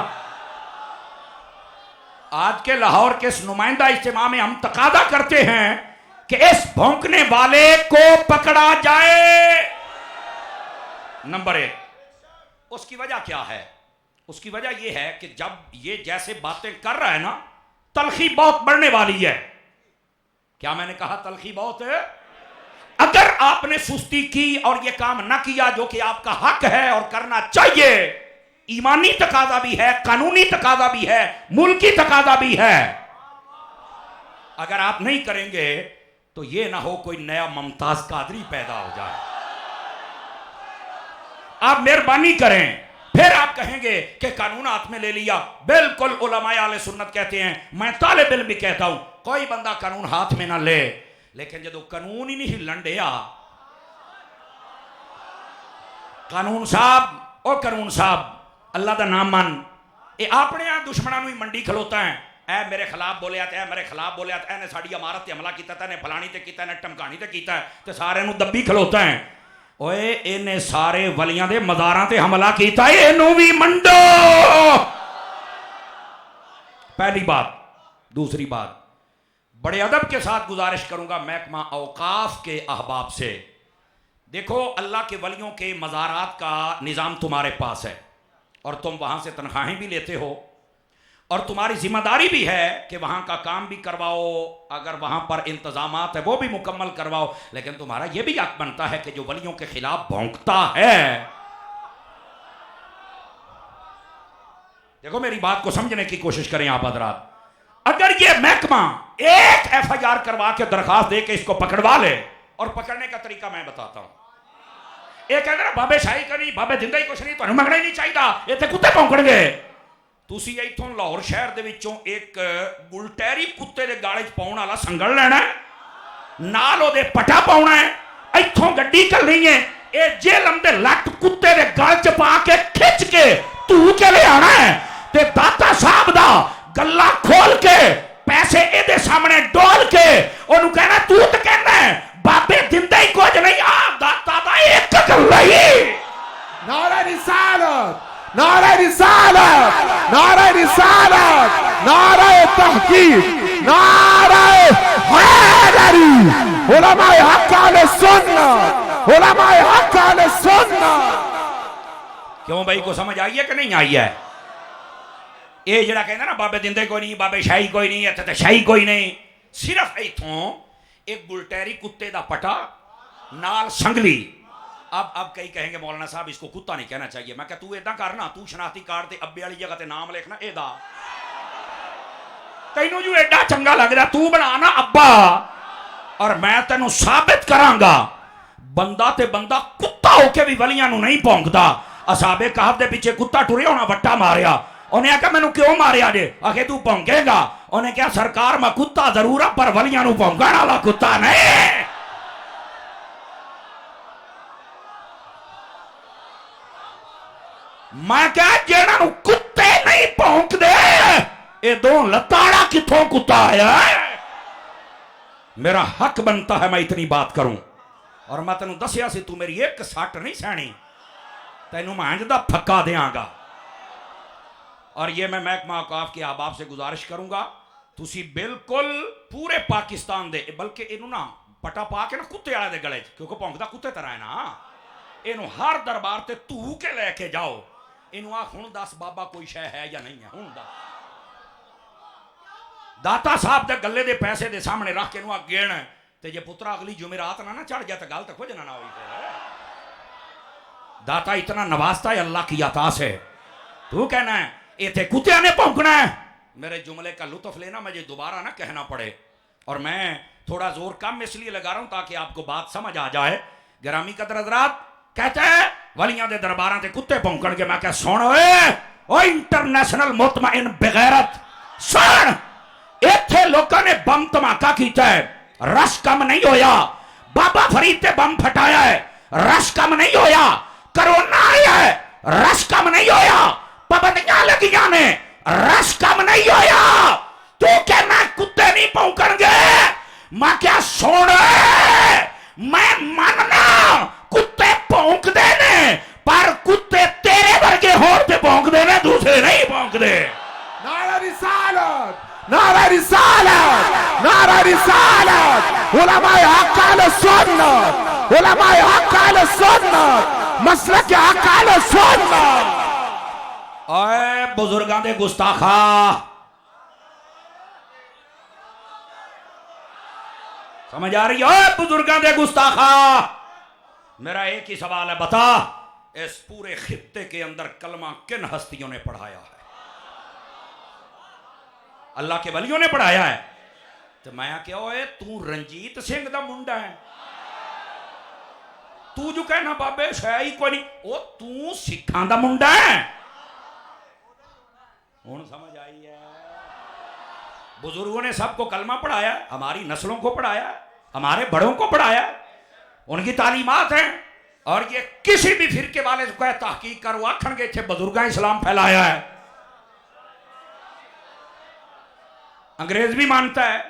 आज के लाहौर के इस नुमाइंदा इज्तिमा में हम तकादा करते हैं कि इस भौंकने वाले को पकड़ा जाए। नंबर 1। उसकी वजह क्या है? उसकी वजह यह है कि जब ये जैसे बातें कर रहा है ना, तलखी बहुत बढ़ने वाली है। क्या मैंने कहा? तलखी बहुत है। अगर आपने सुस्ती की और यह काम ना किया जो कि आपका हक है और करना चाहिए, ईमानी तकादा भी है, कानूनी तकादा भी है, मुल्की तकादा भी है, अगर आप नहीं करेंगे तो यह ना हो कोई नया मुमताज कादरी पैदा हो जाए। आप मेहरबानी करें। फिर आप कहेंगे कि कानून हाथ में ले लिया। बिल्कुल उलमाए आले सुन्नत कहते हैं, मैं तालिब इल्म भी कहता हूं, कोई बंदा कानून हाथ में ना ले, लेकिन जो कानून ही नहीं लंडिया, कानून साहब ओ कानून साहब अल्लाह का नाम मन, ये अपने यहाँ दुश्मनों ही मंडी खलोता है। ऐ मेरे खिलाफ बोलिया, ऐ मेरे खिलाफ बोलिया, ऐने साड़ी इमारत ते हमला किया, ने फलानी ते किया, ने टमकानी ते किया, ते सारे नूं दब्बी खलोता है। ओए इन्हें सारे वलियां दे मज़ारां ते हमला किया, इनू भी मंडो। पहली बात। दूसरी बात, बड़े अदब के साथ गुजारिश करूंगा महकमा औकाफ के अहबाब से, देखो अल्लाह के वलियों के मज़ारात का निज़ाम तुम्हारे पास है और तुम वहां से तनख्वाहें भी लेते हो और तुम्हारी जिम्मेदारी भी है कि वहां का काम भी करवाओ, अगर वहां पर इंतजामात है वो भी मुकम्मल करवाओ, लेकिन तुम्हारा यह भी हक बनता है कि जो वलियों के खिलाफ भौंकता है, देखो मेरी बात को समझने की कोशिश करें आप हजरात, अगर ये महकमा एक FIR करवा के दरखास्त दे के इसको पकड़वा ले, और पकड़ने का तरीका मैं बताता हूं। एक कहते ना बाबे शाही करी, बाबे जिंदा ही कुछ नहीं, तो मंगना ही नहीं चाहिए, इतने कुत्ते भौंकणगे। तुसी इथों लाहौर शहर दे विचों एक गुलटैरी कुत्ते दे गाले च पाउण वाला संगल लेना है, नाल ओदे पटा पाउणा है, इथों गड्डी करनी है, ये जेलम दे लट कुत्ते दे गल च पा के खिंच के तू के ले आना है, ते दाता साहब दा गल्ला खोल के पैसे एदे सामने डोल के ओनू कहना तू तो कहना है बाबे दिंदे ही कुछ नहीं, आ दाता दा एक गल्ला ही। नारा रिसालत, नारा रिसालत, नारा रिसालत, नारा तहकीक, नारा हैदरी, उलमाए हक अहले सुन्नत, उलमाए हक अहले सुन्नत। क्यों भाई को समझ आई है कि नहीं आई है? ये जरा कहना ना बाबे दिंदे कोई नहीं, बाबे शाही कोई नहीं, इत्थे शाही कोई नहीं, सिर्फ इथों एक गुलटैरी कुत्ते दा पटा नाल संगली। अब कई कहेंगे मौलाना साहब इसको कुत्ता नहीं कहना चाहिए, मैं क्या तू इदा करना, तू शनाख्ती कार्ड ते अब्बे वाली जगह ते नाम लिखना एदा, ਤੈਨੂੰ ਜੂ ਐਡਾ ਚੰਗਾ ਲੱਗਦਾ ਤੂੰ ਬਣਾ ਨਾ ਅੱਬਾ और मैं तेन साबित करांगा बंदा ते बंदा कुत्ता होके भी वलियां नूं नहीं भौंकदा असाबे कहफ दे पीछे कुत्ता टुरे होना वट्टा मारिया उन्हें आख्या मैनू क्यों मारिया जे आखे तू भौंकेगा उन्हें कहा सरकार मैं कुत्ता जरूर है पर वलियां नूं भौंकण वाला कुत्ता नहीं मैं क्या जेड़ा नूं कुत्ते नहीं भौंकदे ये दो लताड़ा किथों कुत्ता आया मेरा हक बनता है मैं इतनी बात करूं और मैं तेन दसिया सी तू मेरी एक सट नहीं सहनी तेनू मैं इंज दा फक्का देंगा और ये मैं महकमा औकाफ के अहबाब से गुजारिश करूंगा तुसी बिल्कुल पूरे पाकिस्तान दे बल्कि इनू ना पटा पा के ना कुत्ते वाले दे गले क्योंकि भौंकदा कुत्ते तरह है ना इनू हर दरबार ते धू के लेके जाओ इनू आ हुण दस बाबा कोई शै है या नहीं है हुण दस दाता साहब दे गले दे पैसे दे सामने रख के गिण ते जे पुत्रा अगली जुमेरात ना चढ़ गया तो गल तो कुछ ना हुई फिर दाता इतना नवाजता है अल्लाह की अता से तू कहना है इतने कुत्तिया ने भौंकना है मेरे जुमले का लुत्फ लेना मुझे दोबारा ना कहना पड़े और मैं थोड़ा जोर कम इसलिए लगा रहा हूं ताकि आपको बात समझ आ जाए गिरामी कदर हज़रात कहते हैं वलियां दे दरबारां ते कुत्ते भौंकण के मैं क्या सुन ओए इंटरनेशनल मुतमईन बेगैरत सुन इत्थे लोगों ने बम धमाका किया है रश कम नहीं होया बाबा फरीद ते बम फटाया है रश कम नहीं होया कोरोना आया है रश कम नहीं होया पाबंदियां लगियां ने रश कम नहीं होया तू कहना कुत्ते नहीं भौंकणगे मैं क्या सुन मैं मानना कुत्ते भौंकदे ने पर कुत्ते तेरे वर्गे होर ते भौंकदे ने दूसरे नहीं भौंकदे नारा रिसालत नारा रिसालत नारा रिसालत उलमाए हक अहले सुन्नत उलमाए हक अहले सुन्नत मसलक हक अहले सुन्नत ओए बुजुर्गां दे गुस्ताखा समझ आ रही है बुजुर्गां दे गुस्ताखा मेरा एक ही सवाल है बता इस पूरे खित्ते के अंदर कलमा किन हस्तियों ने पढ़ाया है अल्लाह के वलियों ने पढ़ाया है तो मैं क्या होए तू रंजीत सिंह दा मुंडा है तू जो कहना बाबे शायद ही कोई नहीं ओ तू सिखां दा मुंडा है हुण समझ आई है बुजुर्गों ने सबको कलमा पढ़ाया हमारी नस्लों को पढ़ाया हमारे बड़ों को पढ़ाया उनकी तालीमात हैं और ये किसी भी फिरके वाले को कहे तहकीक करो आखन के इत्थे बुजुर्गां इस्लाम फैलाया है अंग्रेज भी मानता है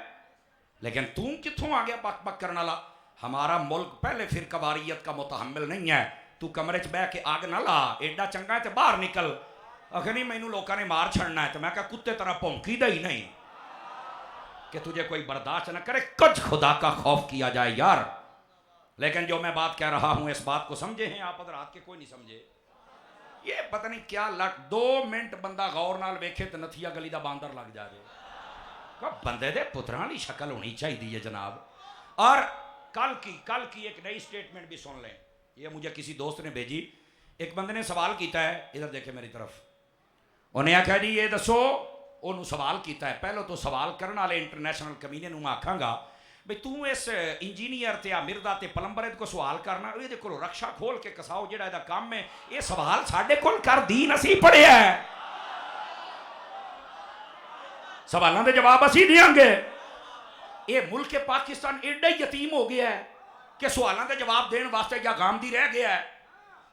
लेकिन तू किथों आ गया बक बक करने वाला हमारा मुल्क पहले फिर कवारियत का मुतहम्मिल नहीं है तू कमरे च बह के आग ना ला एडा चंगा है तो बाहर निकल आखिर नहीं मैनू लोगों ने मार छड़ना है तो मैं क्या कुत्ते तरह भौंकी दा ही नहीं कि तुझे कोई बर्दाश्त न करे कुछ खुदा का खौफ किया जाए यार लेकिन जो मैं बात कह रहा हूं इस बात को समझे हैं आप रात के कोई नहीं समझे ये पता नहीं क्या लग 2 मिनट बंदा गौर नाल वेखे तो नथिया गली दा बांदर लग जाए बंदे दे पुत्रां दी शक्ल होनी चाहिए जनाब और कल की एक नई स्टेटमेंट भी सुन लें ये मुझे किसी दोस्त ने भेजी एक बंदे ने सवाल किया है इधर देखे मेरी तरफ उन्हें आख्या जी ये दसो उन्होंने सवाल किया है पहले तो सवाल करने वाले इंटरनेशनल कमीने नूं मैं आखांगा भाई तू इस इंजीनियर ते मिर्दा ते पलंबर को सवाल करना ये को रक्षा खोल के कसाओ जिहड़ा इहदा काम है ये सवाल साडे कोल कर दीन असीं पढ़िया है सवालों के जवाब असीं देंगे ये मुल्क पाकिस्तान एडा ही यतीम हो गया है कि सवालों के जवाब देने वास्ते या गामदी रह गया है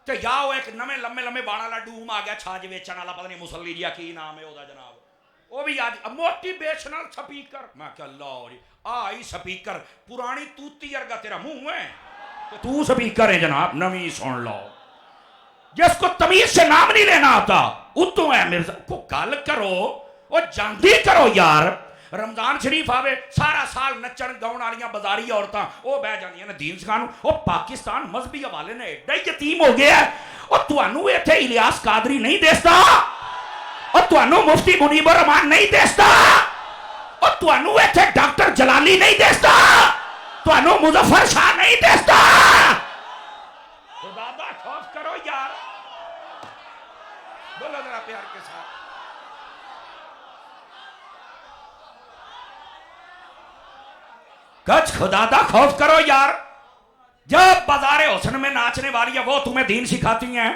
तो या वो एक नवे लम्बे लम्बे बाणा वाला डूम आ गया छाज वेचण वाला पता नहीं मुसल्ली जिहा की नाम है ओदा जनाब वो भी आज मोटिवेशनल स्पीकर मैं क्या लो जी आई स्पीकर पुरानी तूती वर्गा तेरा मुंह है तो तू स्पीकर है जनाब नवी सुन लो जिसको तमीज से नाम नहीं लेना आता उतों है मिर्जा को गल करो और जानती करो यार रमजान शरीफ आवे सारा साल नचन गाउन वाली बाजारी औरतां वो बह जांदियां ने दीन सिखाण वो पाकिस्तान मजहबी हवाले ने एडा ही यतीम हो गया और तुहानू इत्थे इलियास कादरी नहीं दसदा और तुहानू मुफ्ती मुनीबर रहमान नहीं दसदा और तुहानू इत्थे डॉक्टर जलाली नहीं दसदा तुहानू मुजफ्फर शाह नहीं दसदा खुदा दा खौफ करो यार बोलो जरा प्यार के साथ कुछ खुदा का खौफ करो यार। जब बाजारे हुस्न में नाचने वाली है वो तुम्हें दीन सिखाती हैं।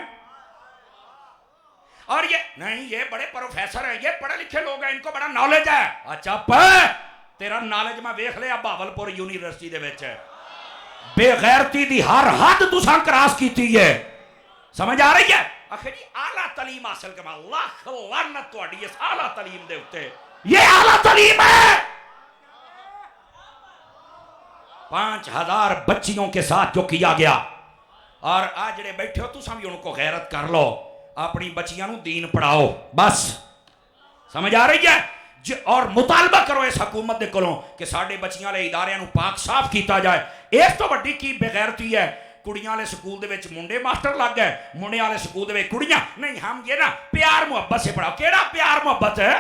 और ये नहीं, ये बड़े प्रोफेसर हैं, ये पढ़े लिखे लोग हैं, इनको बड़ा नॉलेज है। अच्छा तेरा नॉलेज मैं वेख लिया भावलपुर यूनिवर्सिटी दे विच बेगैरती दी हर हद तुसां क्रॉस कीती है। समझ आ रही है? आखिर जी आला तालीम हासिल कर, लाख लानत तुहाडी इस आला तालीम दे उत्ते। ये आला तालीम है। 5000 बच्चियों के साथ जो किया गया। और आज जेडे बैठे हो तुसां भी उनको गैरत कर लो, अपनी बच्चियां नूं दीन पढ़ाओ बस। समझ आ रही है? और मुतालबा करो इस हुकूमत दे कोलों कि साडे बच्चियां वाले इदारियां नूं पाक साफ किया जाए। इस तो वड्डी की बेगैरती है? कुड़ियां वाले स्कूल दे विच मुंडे मास्टर लग गए, मुंडे वाले स्कूल दे विच कुड़ियां। नहीं, हम ये ना प्यार मुहब्बत से पढ़ाओ। केड़ा प्यार मुहब्बत है?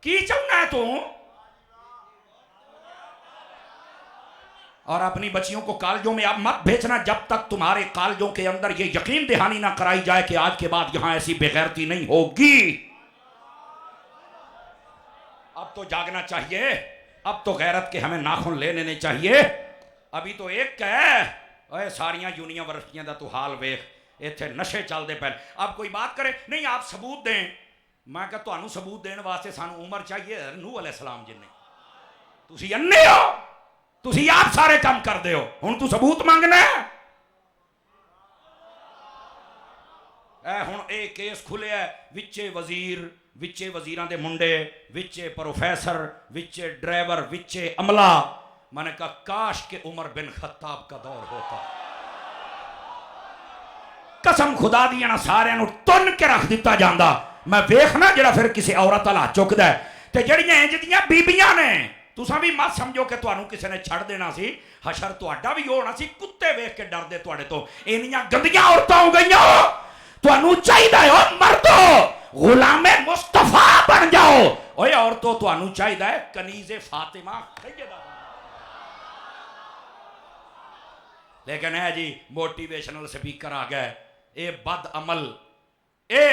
की चाहना है तू? और अपनी बच्चियों को कॉलेजों में अब मत भेजना जब तक तुम्हारे कॉलेजों के अंदर ये यकीन दहानी ना कराई जाए कि आज के बाद यहां ऐसी बेगैरती नहीं होगी। अब तो जागना चाहिए, अब तो गैरत के हमें नाखून ले लेने चाहिए। अभी तो एक है ओए सारियां यूनिवर्सिटियां दा तू हाल वेख, इत्थे नशे चलते पे। अब कोई बात करे नहीं आप सबूत दें, मैं कहा तुहानू सबूत देने वास्ते सानू उम्र चाहिए नूह अलैहिस्सलाम जिन्ने। तुसी अन्ने हो, तुसी आप सारे काम करदे हो, हुण तू सबूत मंगना है। हुण ये केस खुलिया विचे वजीर, विचे वजीरां दे मुंडे, विचे प्रोफेसर, विचे ड्राइवर, विचे अमला। मैंने कहा काश के उमर बिन खत्ताब का दौर होता। कसम खुदा दी ना सारे तुन के रख दिता जाता। मैं वेखना जरा फिर किसी औरत वाला चुकदा है ते जड़ियां इंज दियां बीबियां ने। तुसा भी मत समझो कि तुहानू किसी ने छड़ देना सी, हशर तुहाडा भी होना सी। कुत्ते वेख के डरदे तुहाडे तो। इन्नियां गंदियां औरतां हो गईयां। तुहानू चाहिदा है ओ मर्दो गुलामे मुस्तफा बन जाओ। ओए औरतों तुहानू चाहिदा है कनीज़े फातिमा सैयदा। लेकिन है जी मोटिवेशनल स्पीकर आ गए, ये बद अमल, ये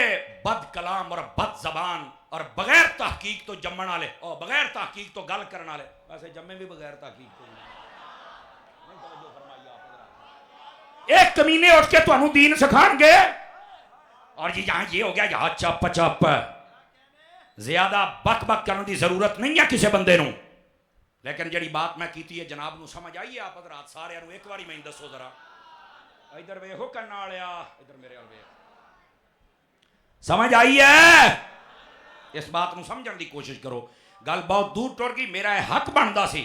बद कलाम और बद जबान और बगैर तहकीक तो जम्मण वाले और बगैर तहकीक तो गल करने वाले। वैसे जम्मे भी बगैर तहकीक तो एक कमीने उठ के तुहानू दीन सिखाएंगे। और जी यहां ये हो गया यहाँ चप चप, ज्यादा बक बक करने की जरूरत नहीं है किसी बंदे नू। लेकिन जी बात मैं की है जनाब नू समझ आई है? आप रात सारे एक बार मैं दसो जरा। इधर वेखो करने वालिया, इधर मेरे वाल वेख। समझ आई है? इस बात नू समझने की कोशिश करो। गल बहुत दूर टुर गई। मेरा हक बनता सी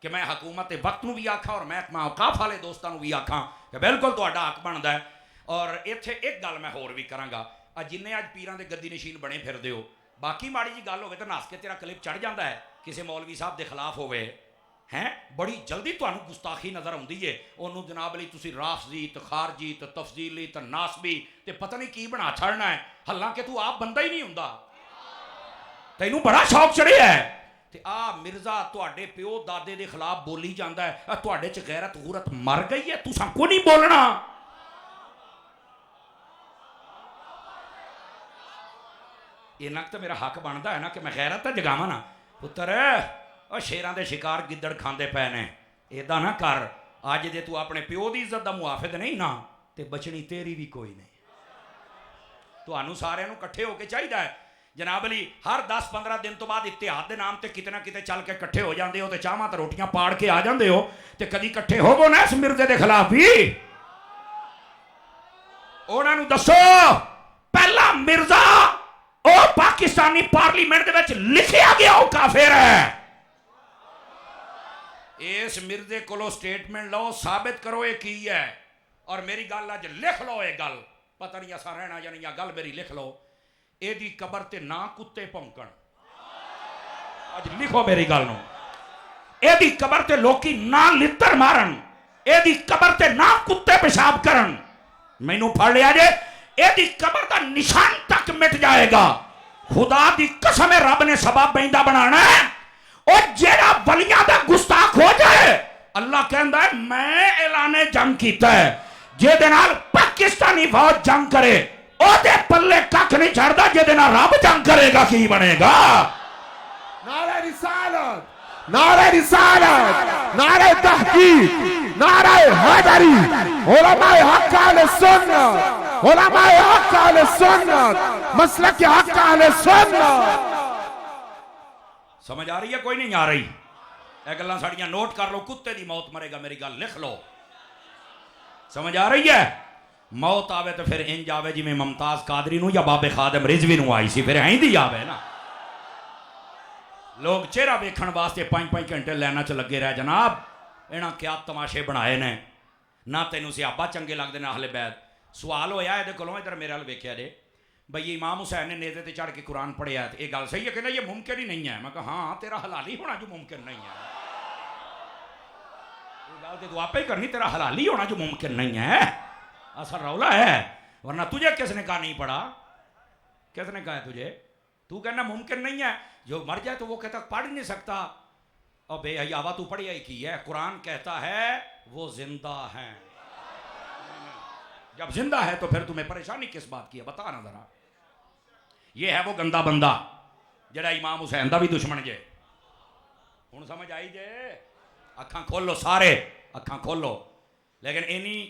कि मैं हुकूमत वक्त नू भी आखा और महकमा औकाफ वाले दोस्तों भी आखा कि बिल्कुल तुहाडा हक बनता है। और इत्थे एक गल मैं होर भी करांगा, जिन्ने अज पीरां दे गद्दी नशीन बने फिरदे हो, बाकी माड़ी जी गल होवे तो नस के तेरा क्लिप चढ़ जाता है किसी मौलवी साहब के खिलाफ होवे हैं, बड़ी जल्दी तुहानू गुस्ताखी नज़र आउंदी है। उन्होंने जनाब लई तुसी राफजी ते खारजी ते तफजीली ते नासबी ते पता नहीं की बना छड़ना है। हालांकि तू आप बंदा ही नहीं हुंदा, तैनू बड़ा शौक चढ़िया है। ते आ मिर्जा तुहाडे प्यो दादे के खिलाफ बोली जाता है, तुहाडे च गैरत गुरत मर गई है, तुसां को नहीं बोलना। इन्ना तो मेरा हक बनता है ना कि मैं गैरत तो जगावा ना। पुत्र और शेरां दे शिकार गिद्दड़ खांदे पे ने, इदा ना कर। अज जे तू अपने प्यो की इज्जत का मुआफिद नहीं ना तो बचनी तेरी भी कोई नहीं। तुहानू सारिਆਂ ਨੂੰ इकट्ठे होके चाहिए है जनाब अली हर 10-15 दिन तो बाद इतिहाद के नाम से किते ना किते चल के इकट्ठे हो जाते हो तो चाहवां तो रोटियां पाड़ के आ जाते हो तो कभी इकट्ठे होवो ना इस मिर्जे के खिलाफ भी। उन्होंने दसो पहला मिर्जा ओ पाकिस्तानी पार्लीमेंट दे विच लिखिया गया वो काफिर है। इस मिर्जे को स्टेटमेंट लो, साबित करो ये की है। और मेरी गल अज लिख लो, ये गल पता नहीं असा रहना या नहीं, गल मेरी लिख लो। एदी कबर ते ना कुत्ते भौंकण, अज लिखो मेरी गल नूं। एदी कबर ते लोकी ना लित्तर मारन, एदी कबर ते ना कुत्ते पेशाब करन। मैनू फड़ लिया जे, एदी कबर का निशान तक मिट जाएगा। खुदा दी कसम है रब ने सबब बैंदा बनाना है। और जेड़ा वलियां दा गुस्ताख हो जाए, अल्लाह कहता है मैं ऐलाने जंग कीता है। जेदे नाल पाकिस्तानी फौज जंग करे ओदे पल्ले कख नहीं छड़दा, जेदे नाल रब जंग करेगा की बनेगा। नारे रिसालत, नारे रिसालत, नारे तहकीक, नारे हैदरी, उलमाए हक अहले सुन्नत, उलमाए हक अहले सुन्नत, मसलक हक अहले सुन्नत। समझ आ रही है कोई नहीं आ रही? ये गल्लां साड़ियां नोट कर लो, कुत्ते दी मौत मरेगा, मेरी गल लिख लो। समझ आ रही है? मौत आवे तो फिर इंज आवे जिवें मुमताज कादरी नूं या बाबे खादिम रिजवी नूं आई सी, फिर ऐं दी आवे ना। लोग चेहरा वेखण वास्ते 5-5 घंटे लाइनां च लगे रह। जनाब इन्हां क्या तमाशे बनाए ने। ना तेनों सिहाबा चंगे लगदे ना अहले बैत। सवाल होया इहदे कोलों, इधर मेरे अल वेख्या जे भई इमाम हुसैन ने नेज़े ते चढ़ के कुरान पढ़िया, तो ये गल सही है? कहना ये मुमकिन ही नहीं है। मैं कहा हाँ, तेरा हलाली होना जो मुमकिन नहीं है। ये गल तो तू आपे ही करनी, तेरा हलाली होना जो मुमकिन नहीं है, असल रौला है। वरना तुझे किसने कहा नहीं पढ़ा? किसने कहा है तुझे? तू कहना मुमकिन नहीं है। जो मर जाए तो वो कहता पढ़ नहीं सकता। और बेहयावा तू पढ़िया ही की है। कुरान कहता है वो जिंदा है। जब जिंदा है तो फिर तुम्हें परेशानी किस बात की है? बता ना जरा। ये है वो गंदा बंदा जरा इमाम हुसैन दा भी दुश्मन जे। हुण समझ आई जे? अखां खोलो सारे, अखां खोलो। लेकिन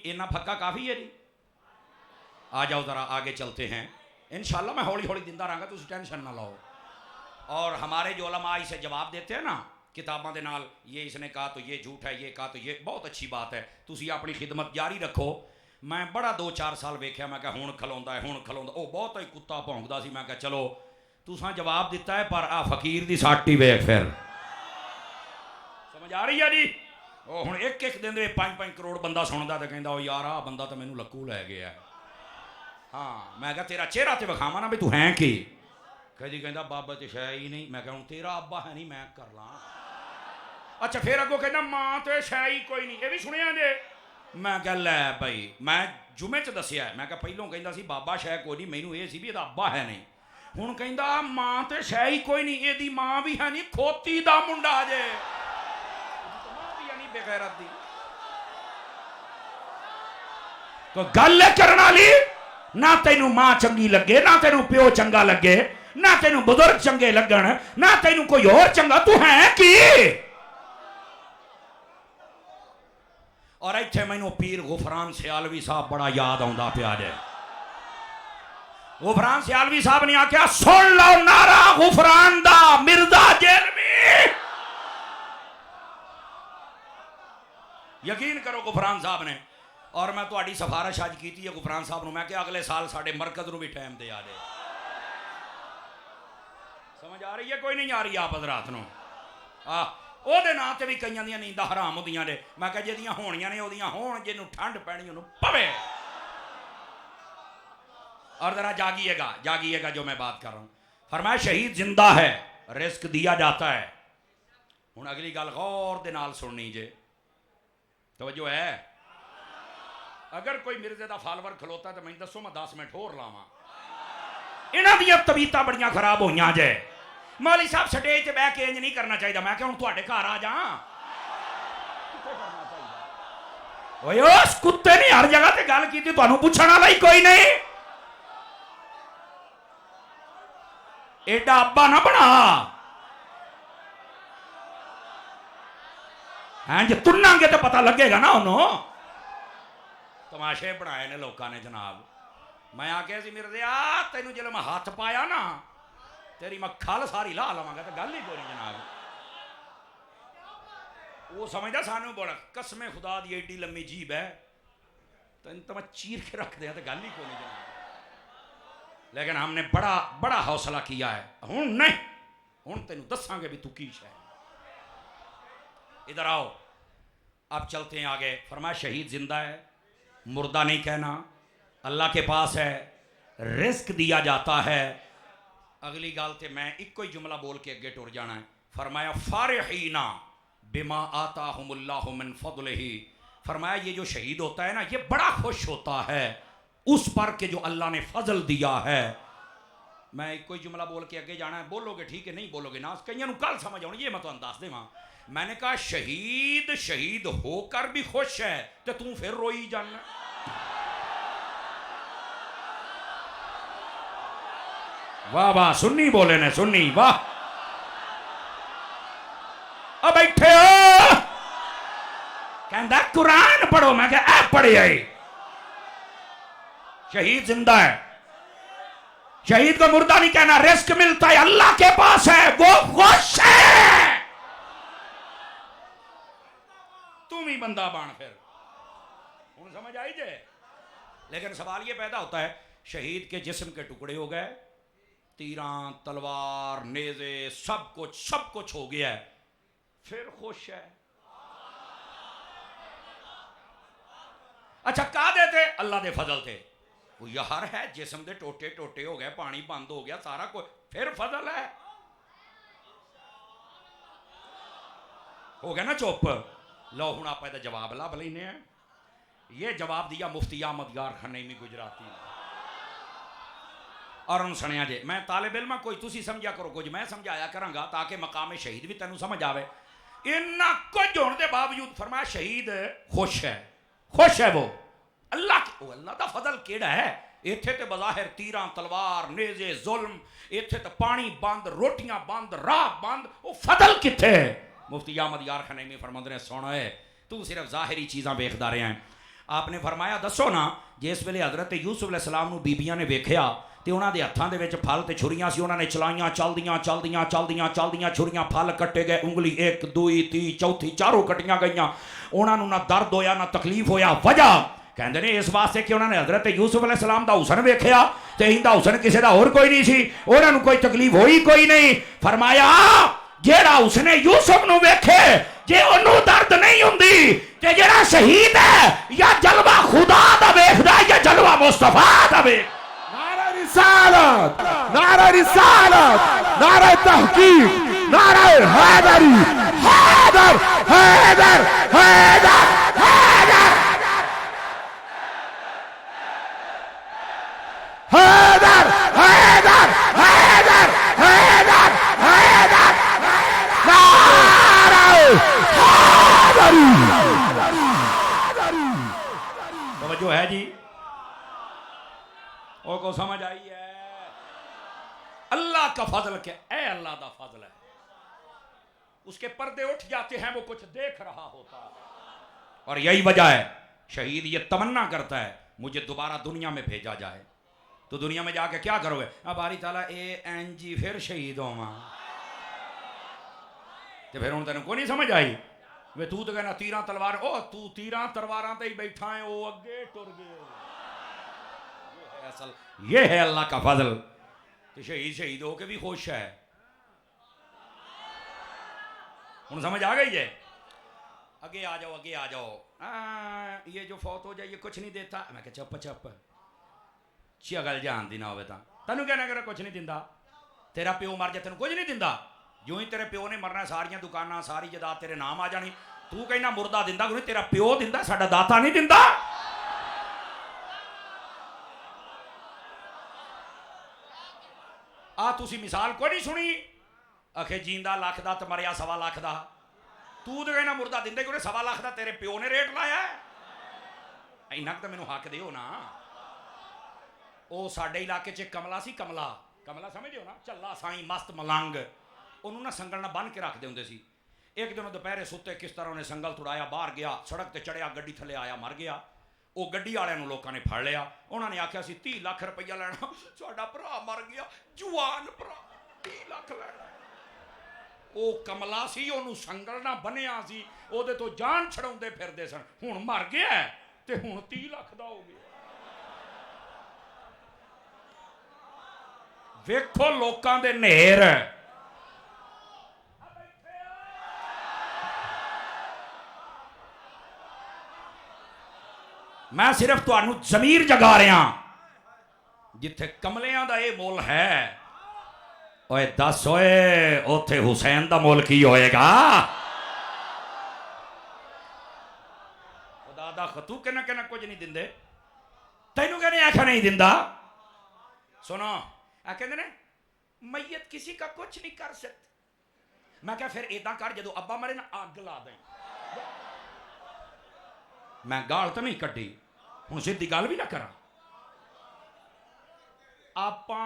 इन्ना फक्का काफ़ी है जी। आ जाओ ज़रा आगे चलते हैं। इंशाल्लाह मैं हौली हौली दिंदा रहांगा, तुम टेंशन ना लो। और हमारे जो उलमा इसे जवाब देते हैं ना किताबों के नाल, ये इसने कहा तो ये झूठ है, ये कहा तो ये, बहुत अच्छी बात है। तुसी अपनी खिदमत जारी रखो। मैं बड़ा 2-4 साल वेख्या, मैं क्या हुण खलोंदा है, हुण खलोंदा। वो बहुत ही कुत्ता भौंकदा सी। मैं क्या चलो तुसां जवाब दिता है, पर आ फकीर दी साटी वेख फिर। समझ आ रही है जी? ਉਹ ਹੁਣ ਇੱਕ ਦਿਨ ਦੇ 5-5 ਕਰੋੜ ਬੰਦਾ ਸੁਣਦਾ ਤੇ ਕਹਿੰਦਾ ਉਹ ਯਾਰ ਆ ਬੰਦਾ ਤਾਂ ਮੈਨੂੰ ਲੱਕੂ ਲੈ ਗਿਆ। ਹਾਂ ਮੈਂ ਕਿਹਾ ਤੇਰਾ ਚਿਹਰਾ ਤੇ ਵਿਖਾਵਾਂ ਨਾ ਵੀ ਤੂੰ ਹੈ ਕੀ? ਕਦੀ ਕਹਿੰਦਾ ਬਾਬਾ ਤੇ ਸ਼ੈ ਹੀ ਨਹੀਂ। ਮੈਂ ਕਿਹਾ ਹੁਣ ਤੇਰਾ ਅੱਬਾ ਹੈ ਨਹੀਂ, ਮੈਂ ਕਰ ਲਾਂ। ਅੱਛਾ ਫਿਰ ਅੱਗੋਂ ਕਹਿੰਦਾ ਮਾਂ ਤੇ ਸ਼ੈ ਹੀ ਕੋਈ ਨਹੀਂ। ਇਹ ਵੀ ਸੁਣਿਆ ਜੇ? ਮੈਂ ਕਿਹਾ ਲੈ ਭਾਈ, ਮੈਂ ਜੁਮੇ 'ਚ ਦੱਸਿਆ। ਮੈਂ ਕਿਹਾ ਪਹਿਲੋਂ ਕਹਿੰਦਾ ਸੀ ਬਾਬਾ ਸ਼ੈ ਕੋਈ ਨਹੀਂ, ਮੈਨੂੰ ਇਹ ਸੀ ਵੀ ਇਹਦਾ ਅੱਬਾ ਹੈ ਨਹੀਂ। ਹੁਣ ਕਹਿੰਦਾ ਮਾਂ ਤੇ ਸ਼ੈ ਹੀ ਕੋਈ ਨਹੀਂ, ਇਹਦੀ ਮਾਂ ਵੀ ਹੈ ਨਹੀਂ, ਖੋਤੀ ਦਾ ਮੁੰਡਾ ਜੇ। बेगैरत दी तो गल करना ली ना। तेनू मां चंगी लगे, ना तेनू प्यो चंगा लगे, ना तेनू बुजुर्ग चंगे लगन, ना तेनू कोई और चंगा। तू है की? और इत्थे मैनू पीर गुफरान सियालवी साहब बड़ा याद आउंदा पिया जे। गुफरान सियालवी साहब ने आख्या सुन लो नारा गुफरान दा मिर्जा जेलमी। यकीन करो गुफरान साहब ने। और मैं तुहाडी सिफारिश अज की है गुफरान साहब नूं। मैं कि अगले साल साडे मरकज नूं भी टाइम दे आ जाए। समझ आ रही है कोई नहीं आ रही? आप हजरात नूं ओहदे नां ते भी कईयां दियां नींदां हराम होंदियां ने। मैं कहा जिहदियां होणियां ने ओहदियां होण, जिहनूं ठंड पैणी ओहनूं पवे। और जरा जागिएगा, जागिएगा जो मैं बात कर रहा हूं। फरमाया शहीद जिंदा है, रिस्क दिया जाता है। हुण अगली गल गौर दे नाल सुननी जे, तवज्जो है? अगर कोई मिर्जे दा फॉलोवर खलोता तो मैं दसो, मैं 10 मिनट होर लावां। इन्हां दियां तबीयतां बड़ियां खराब होईयां जे। मौलवी साहब स्टेज ते बैठ के इंज नहीं करना चाहिए। मैं क्या हुण तुहाडे घर आ जा? ओए उस कुत्ते ने हर जगह ते गल कीती, तुहानूं पुछण वाला ही कोई नहीं। एडा अब्बा ना बना हैं। जो तुन्नांगे तो पता लगेगा ना उन्होंने। तमाशे बनाए ने लोगों ने जनाब। मैं आख्या सी मिर्जे आ तेनू जो मैं हाथ पाया ना तेरी मैं खल सारी ला लवांगा। तो गल ही कोई नहीं जनाब। वो समझदा सानू बड़ा कसमें खुदा दी एडी लम्मी जीब है, तेन तो मैं चीर के रख दिया। तो गल ही कोई नहीं जनाब। लेकिन हमने बड़ा बड़ा हौसला किया है। हुण नहीं, हुण तेनू दसांगे भी तू की है। इधर आओ, अब चलते हैं आगे। फरमाया शहीद जिंदा है, मुर्दा नहीं कहना, अल्लाह के पास है, रिस्क दिया जाता है। अगली गाल ते मैं इको ही जुमला बोल के अगे टुर जाना है। फरमाया फारिहीना बिमा आताहुमुल्लाहु मिन फदलिही। फरमाया ये जो शहीद होता है ना, ये बड़ा खुश होता है उस पर के जो अल्लाह ने फजल दिया है। मैं इको ही जुमला बोल के अगे जाना है। बोलोगे ठीक है, नहीं बोलोगे ना। कईयां नूं कल समझ आउणी, ये मैं तुहानूं दस देवां। मैंने कहा शहीद शहीद होकर भी खुश है, तो तू फिर रोई जाना। वाह वाह, सुन्नी बोले ने, सुन्नी वाह। अब बैठे हो कहता कुरान पढ़ो। मैं क्या ऐ पढ़े आई। शहीद जिंदा है, शहीद को मुर्दा नहीं कहना। रिस्क मिलता है अल्लाह के पास है, वो खुश है। तुम ही बंदा बाण फिर हूं समझ आई जे। लेकिन सवाल ये पैदा होता है शहीद के जिस्म के टुकड़े हो गए, तीरां तलवार नेज़े सब कुछ हो गया है, फिर खुश है। अच्छा का देते अल्लाह दे फजल थे। वो यार है जिस्म दे टोटे टोटे हो गए, पानी बंद हो गया, सारा कुछ, फिर फजल है। हो गया ना चुप। लो हूं आप जवाब ला लेने हैं। ये जवाब दिया मुफ्ती अहमद यार खनैमी गुजराती और उन सुनिया जे। मैं तालिब इल्म कोई तुसी समझा करो, कुछ मैं समझाया करांगा ताकि मकाम शहीद भी तेन समझ आवे। इन्ना कुछ होने के बावजूद फरमाया शहीद खुश है। खुश है वो अल्लाह दा फजल केड़ा है। इत्थे ते बज़ाहिर तीरां तलवार नेज़े जुल्म, इत्थे ते पानी बंद, रोटियां बंद, राह बंद, वो फजल किथे है। मुफ्ती अहमद यार खनैमी फरमांदे ने सुन है तू सिर्फ ज़ाहिरी चीज़ां वेखदा रहा है। आपने फरमाया दसो ना जिस वेले हज़रत यूसुफ अलैहिस्सलाम नूं बीबियां ने वेखिया ते उन्हां दे हत्थां दे विच फल ते छुरियां सी, उन्हां ने चलाइयां, चलदियां छुरियां, फल कट्टे गए, उंगली 1 2 3 4 चारों कट्टियां गईयां। उन्हां नूं ना दर्द होया ना तकलीफ होया। वजह कहंदे ने इस वास्ते कि उन्होंने हज़रत यूसुफ अलैहिस्सलाम दा हुसन वेखिया ते इंदा हुसन किसी दा होर कोई नहीं सी, उन्हां नूं कोई तकलीफ होई कोई नहीं। फरमाया जेड़ा उसने यूसुफ नूं वेखे जे उन्होंने दर्द नहीं हुंदी ते जेड़ा शहीद है या जलवा खुदा दा वेखदा या जलवा मुस्तफा दा वेख। नारा रिसालत, नारा रिसालत, नारा तहकीक, नारा हैदरी, हैदर हैदर हैदर हैदर हैदर हैदर हैदर हैदर हैदर नारा हैदरी। तवज्जो है जी, और को समझ आई है। अल्लाह का फजल क्या है, अल्लाह का फजल है। उसके पर्दे उठ जाते हैं, वो कुछ देख रहा होता है। और यही वजह है शहीद ये तमन्ना करता है मुझे दोबारा दुनिया में भेजा जाए। तो दुनिया में जाके क्या करोगे? अब बारी ताला ANG फिर शहीद होवा तो फिर हूं तेन को नहीं समझ आई वे तू तो कहना तीरां तलवार, ओ तू तीरां तलवारां ते ही बैठा है, वो अगे टुर गए। असल ये है अल्लाह का फजल। तो शहीद होके भी खुश है। हूं समझ आ गई है। आगे आ जाओ, आगे आ जाओ। ये जो फौत हो जाए ये कुछ नहीं देता। मैं कह चुप चुप चगल जान दी ना हो तेन कहना कर कुछ नहीं दिंदा। तेरा प्यो मर जाए तेन कुछ नहीं दिंदा। जो ही तेरे प्यो ने मरना सारियां दुकानां सारी जायदाद तेरे नाम आ जानी। तू कहना मुर्दा दिंदा कोई, तेरा प्यो दिंदा, साडा दाता नहीं दिंदा। आ तुसी मिसाल कोई नहीं सुनी आखे जींदा लख दा ते मरिया 1.25 लाख दा। तू तो कहना मुर्दा दिंदे कोई 1.25 लाख दा, तेरे प्यो ने रेट लाया है। इन्ना तो मैनू हक दिओ ना। वो साडे इलाके च कमला सी, कमला समझियो ना, झल्ला साई मस्त मलंग। उन्होंने ना संगल ना बन के रखते होंगे सी। एक दिन दोपहरे सुते किस तरह उन्हें संगल तुड़ाया, बाहर गया, सड़क ते चढ़िया, गड्डी थले आया, मर गया। वो गड्डी वाले लोगों ने फड़ लिया। उन्होंने आख्या 30 लाख रुपया लेना, साडा भरा मर गया, जवान भरा 30 लाख लेना। वो कमला सी, ओनू संगल ना बनिया सी, ओदे तो जान छड़ाउंदे फिरदे सन। हुण मर गया ते हुण 30 लाख दा हो गया। वेखो लोकां दे नेर। मैं सिर्फ तुहानू जमीर जगा रहा जिथे कमलियां दा ये मुल है। ओए दस ओए उथे हुसैन दा मुल की होएगा? दादा तू कहना कहना कुछ नहीं दिंदे, तेनू कहने आखा नहीं दिंदा। सुनो कहते ने मैयत किसी का कुछ नहीं कर सकती। मैं क्या फिर इदा कर जो अब्बा मरे ना अग ला दें। मैं गाल तो नहीं कड्डी, हूं सीधी गल भी ना करा। आपां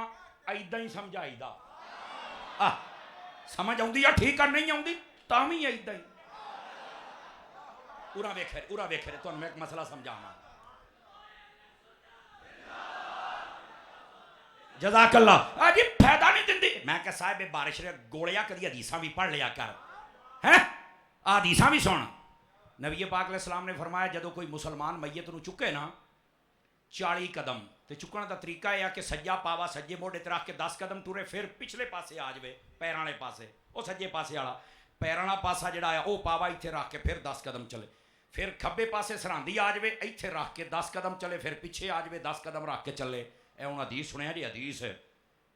ऐदा ही समझाईदा। समझ आउंदी या ठीक है, नहीं आउंदी तावी इदा ही उरा वेखे तुहानू मैं एक मसला समझाना। जज़ाकल्लाह जी फायदा नहीं दिंदी। मैं कहा साहिब बारिश रे गोलिया कदी हदीसां भी पढ़ लिया कर हैं हदीसां भी सुन। नबी पाक अलैहिस्सलाम ने फरमाया जदों कोई मुसलमान मैयत नूं चुके ना 40 कदम तो चुकने का तरीका यह कि सज्जा पावा सज्जे मोढे ते रख के 10 कदम टुरे फिर पिछले पासे आ जाए पैरों वाले पासे वो सज्जे पासे वाला पैरों वाला पासा जिहड़ा है वह पावा इत्थे रख के फिर 10 कदम चले फिर खब्बे पासे सरहंदी आ जाए इत्थे रख के 10 कदम चले फिर पिछे आ जाए 10 कदम रख के चले। ए हुण हदीस सुनिया जी हदीस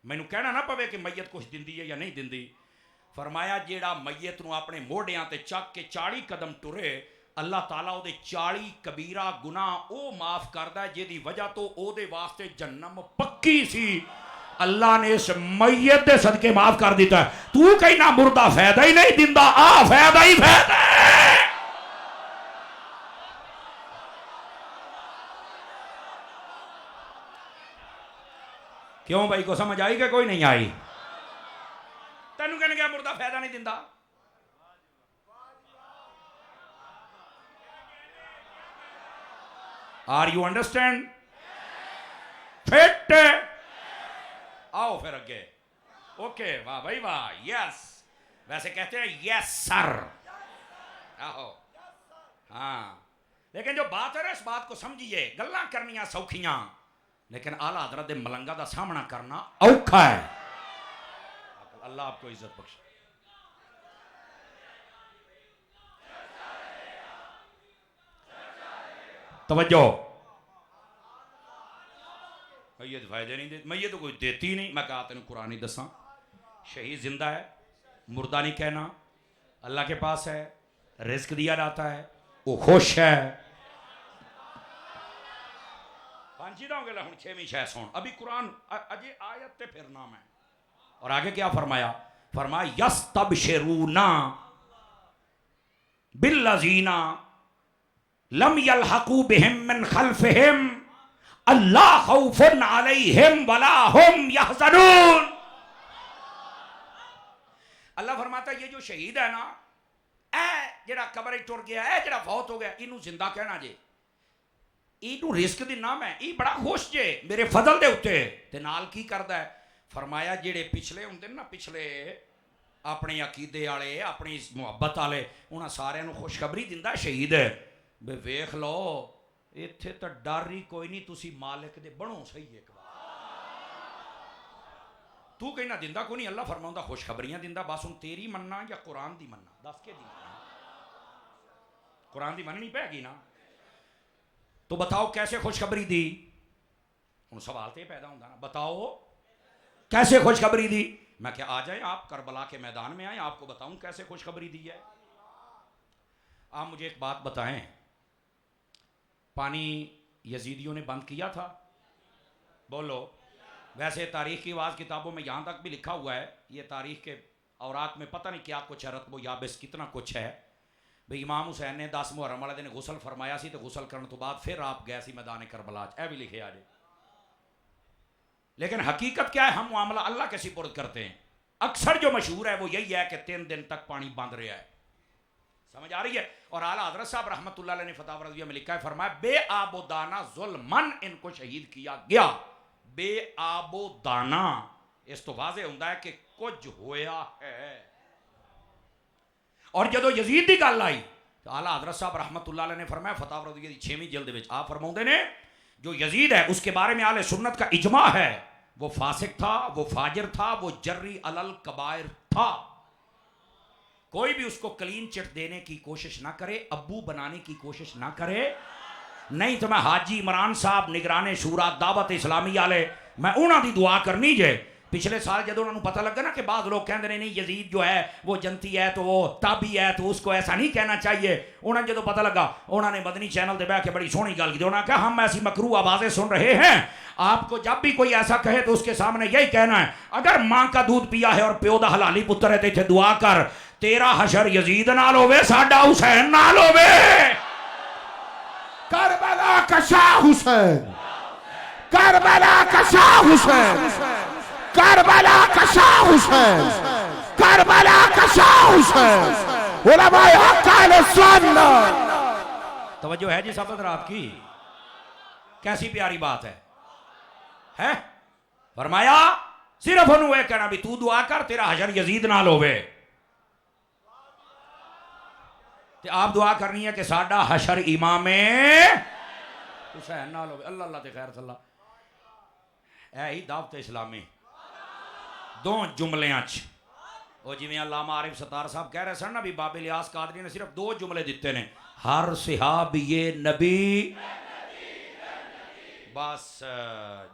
मैनू कहना ना पवे कि मैयत कुछ दिंदी है या नहीं दिंदी। फरमाया जेड़ा मैयत नूं अपने मोढियां ते चक के 40 कदम टुरे अल्लाह ताला उहदे 40 कबीरा गुनाह वो माफ करदा है जिहदी वजह तो उहदे वास्ते जन्नम पक्की सी। अल्लाह ने इस मैयत दे सदके माफ कर दिता है। तू कहना मुर्दा फायदा ही नहीं दिंदा आ फायदा ही फायदा है। क्यों भाई को समझ आई कि कोई नहीं आई? तेनू कहने गया मुर्दा फायदा नहीं दिंदा। Are you understand? फिट आओ फिर अगे। ओके वाह भाई वाह यस वैसे कहते हैं यस सर आओ हाँ। लेकिन जो बात है ना इस बात को समझिए गल्लां करनियां सौखियां लेकिन आला हज़रत दे मलंगा का सामना करना औखा है। अल्लाह आपको इज्जत बख्शे। तवज्जो मैयत फायदे नहीं देती मैयत तो कोई देती नहीं। मैं कहा तेन कुरान ही दसा शहीद जिंदा है मुर्दा नहीं कहना अल्लाह के पास है रिस्क दिया जाता है वो खुश है। पांची दाओगे हूँ 6वीं शह सुन अभी कुरान अजे आयत ते फिर नाम है और आगे क्या फरमाया यस्तबशिरूना बिल्लज़ीना लम यलहकू बिहिम मिन खल्फिहिम अल्ला खौफुन अलैहिम वला हुम यहज़नून। अल्लाह फरमाता ये जो शहीद है ना ए जेड़ा कब्र टुर गया है जेड़ा फौत हो गया इनू जिंदा कहना जे इनू रिस्क दी नाम है ये बड़ा खुश जे मेरे फजल दे उत्ते ते नाल की करदा है। फरमाया जेड़े पिछले हुंदे ना पिछले अपने अकीदे वाले अपनी मुहब्बत वाले उन्हां सारियां नू खुशखबरी दिंदा शहीद है बे वेख लो इत्थे तो डर ही कोई नहीं तुसी मालिक दे बनो सही एक बार। तू कहना दिंदा कोई नहीं अल्लाह फरमाउंदा खुशखबरियां दिंदा बस हुण तेरी मनना या कुरान दी मनना दस के दी कुरान दी मननी पैगी ना तो बताओ कैसे खुशखबरी दी। हुण सवाल तो पैदा होंदा ना बताओ कैसे खुशखबरी दी। मैं क्या आ जाए आप करबला के मैदान में आए आपको बताऊं कैसे खुशखबरी दी है। आप मुझे एक बात बताएं पानी यजीदियों ने बंद किया था बोलो। वैसे तारीख की आवाज़ किताबों में यहाँ तक भी लिखा हुआ है ये तारीख के औरात में पता नहीं क्या कुछ है रतबो याबिस कितना कुछ है भाई इमाम हुसैन ने 10 मुहर्रम वाले दिन गुसल फरमाया सी तो गुसल करने तो बाद फिर आप गए सी मैदान करबला ए भी लिखे आज। लेकिन हकीकत क्या है हम मामला अल्लाह के सुपुर्द करते हैं। अक्सर जो मशहूर है वो यही है कि 3 दिन तक पानी बंद रहा है समझ आ रही है। और आला हज़रत साहब रहमतुल्लाह अलैह ने फतावा रज़विया में लिखा है फरमाया बेआबोदाना जुल्मन इनको शहीद किया गया। बेआबोदाना इस तो वाज़े होता है कि कुछ होया है। और जदों यजीद की गल आई तो आला हज़रत साहब रहमतुल्लाह अलैह ने फरमाया फतावा रज़विया की 6वीं जिल्द में आप फरमाउंदे ने जो यजीद है उसके बारे में आले सुन्नत का इजमा है वो फासिक था वो फाजिर था वो जर्री अलल कबायर था। कोई भी उसको क्लीन चिट देने की कोशिश ना करे अब्बू बनाने की कोशिश ना करे। नहीं तो मैं हाजी इमरान साहब निगराने शूरा दावत इस्लामी वाले मैं उन्हां दी दुआ करनी जे। पिछले साल जब उन्होंने पता लगा ना कि बाद लोग कहते हैं नहीं यजीद जो है वो जनती है तो वो ताबी है तो उसको ऐसा नहीं कहना चाहिए। उन्हें जो पता लगा उन्होंने मदनी चैनल पर बह के बड़ी सोहनी गल की उन्होंने कहा हम ऐसी मकरू आवाज़ें सुन रहे हैं आपको जब भी कोई ऐसा कहे तो उसके सामने यही कहना है अगर माँ का दूध पिया है और प्यो दा हलाली पुत्र है तो इत्थे दुआ कर तेरा हशर यजीद नाल होवे साडा हुसैन नाल होवे। करबला का शाह हुसैन करबला का शाह हुसैन करबला का शाह हुसैन करबला का शाह हुसैन उलमाए हक अहले सुन्नत। तवज्जो है जी साहब रात की? कैसी प्यारी बात है? फरमाया सिर्फ उन्होंने कहना भी तू दुआ कर तेरा हशर यजीद नाल होवे, ते आप दुआ करनी है कि साडा हशर इमामे हुसैन नाल होवे। अल्लाह अल्लाह ते खैर सल्ला ऐ ही दावत इस्लामी दो जुमलियां च वो जिवें अल्लामा आरिफ सतार साहब कह रहे सन ना भी बाबे लियास कादरी ने सिर्फ दो जुमले दिते ने, हर सिहाब ये नबी, बस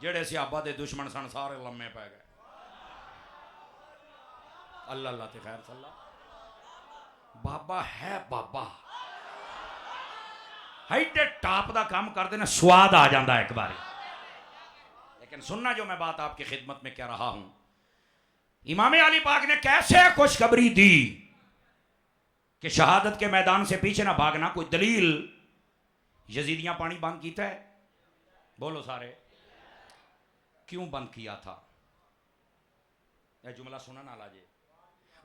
जेड़े सिहाबा दे दुश्मन सन सारे लम्मे पै गए। अल्लाह अल्लाह ते खैर सल्ला बाबा है बाबा हाइटे टाप का काम करते ना स्वाद आ जाता है एक बार। लेकिन सुनना जो मैं बात आपकी खिदमत में कह रहा हूं, इमाम अली पाक ने कैसे खुशखबरी दी कि शहादत के मैदान से पीछे ना भागना। कोई दलील? यजीदियां पानी बंद किया है? बोलो सारे, क्यों बंद किया था? यह जुमला सुना ना लाजे।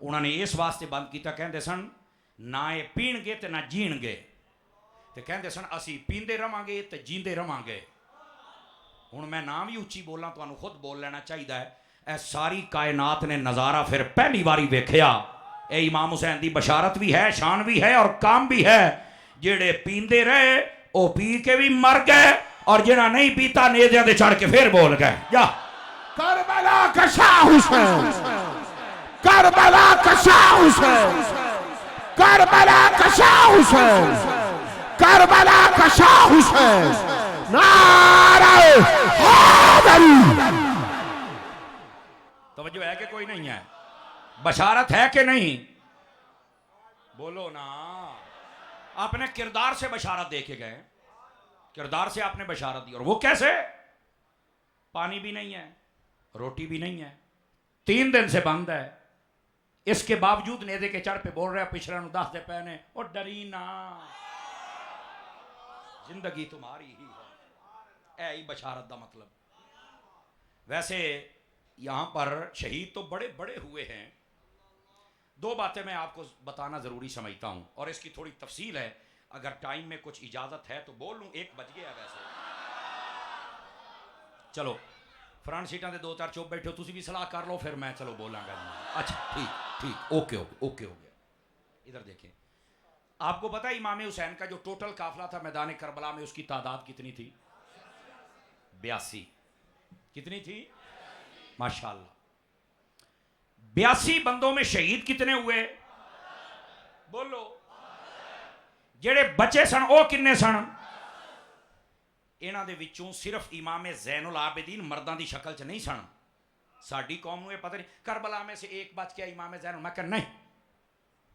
उन्होंने इस वास्ते बंद किया, कहते सन ना ये पीणगे तो ना जीणगे, तो कहते सन असी पींदे रवांगे तो जींदे रवांगे। हुण मैं ना भी उच्ची बोला, तुहानू खुद बोल लेना चाहिए है। ए सारी कायनात ने नज़ारा फिर पहली बारी वेख्या। ए इमाम हुसैन की बशारत भी है, शान भी है और काम भी है। जेड़े पींदे रहे वो पी के भी मर गए, और जिन्हें नहीं पीता नेज़ियां दे चढ़ के फिर बोल गए। जा करबला का शाह हुसैन, करबला का शाह हुसैन, करबला का शाह हुसैन, करबला का शाह हुसैन, नारे हैदरी। तवज्जो है कि कोई नहीं है? बशारत है कि नहीं? बोलो ना। आपने किरदार से बशारत दे के गए, किरदार से आपने बशारत दी, और वो कैसे? पानी भी नहीं है, रोटी भी नहीं है, 3 दिन से बंद है, इसके बावजूद नेज़े के चढ़ पे बोल रहे पिछले नु 10 दे पैने और डरी ना, जिंदगी तुम्हारी ही है। ऐ बशारत दा मतलब। वैसे यहां पर शहीद तो बड़े बड़े हुए हैं। 2 बातें मैं आपको बताना जरूरी समझता हूं, और इसकी थोड़ी तफसील है। अगर टाइम में कुछ इजाजत है तो बोल लूं। 1 बज गया वैसे। चलो फ्रंट सीटा से 2-4 चुप बैठे हो, तुसी भी सलाह कर लो, फिर मैं चलो बोलांगा। अच्छा ठीक ठीक, ओके ओके ओके हो गया। इधर देखें, आपको पता है इमाम हुसैन का जो टोटल काफिला था मैदान करबला में, उसकी तादाद कितनी थी? 82। कितनी थी? माशाअल्लाह। 82 बंदों में शहीद कितने हुए? बोलो। जेड़े बचे सन वो किन्ने सन? इन्हां दे विचों सिर्फ इमाम ज़ैनुल आबिदीन मर्दां दी शक्ल च नहीं सन। साडी कौम नूं पता नहीं, करबला में से एक बच गया इमाम ज़ैनुल। मैं कह नहीं,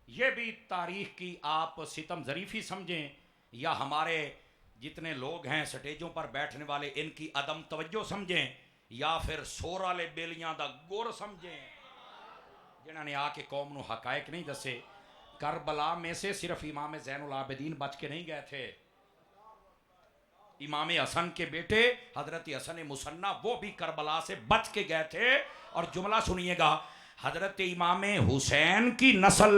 ये भी तारीख की आप सितम ज़रीफ़ी समझें, या हमारे जितने लोग हैं स्टेजों पर बैठने वाले इनकी अदम तवज्जो समझें, या फिर शोर वाले बेलियां दा गुर समझें, जिन्होंने आके कौम नूं हकायक नहीं दसे। करबला में से सिर्फ इमाम ज़ैनुल आबिदीन बच के नहीं गए थे। इमाम हसन के बेटे हजरत हसन मुसन्ना वो भी करबला से बच के गए थे। और जुमला सुनिएगा, हजरत इमाम हुसैन की नस्ल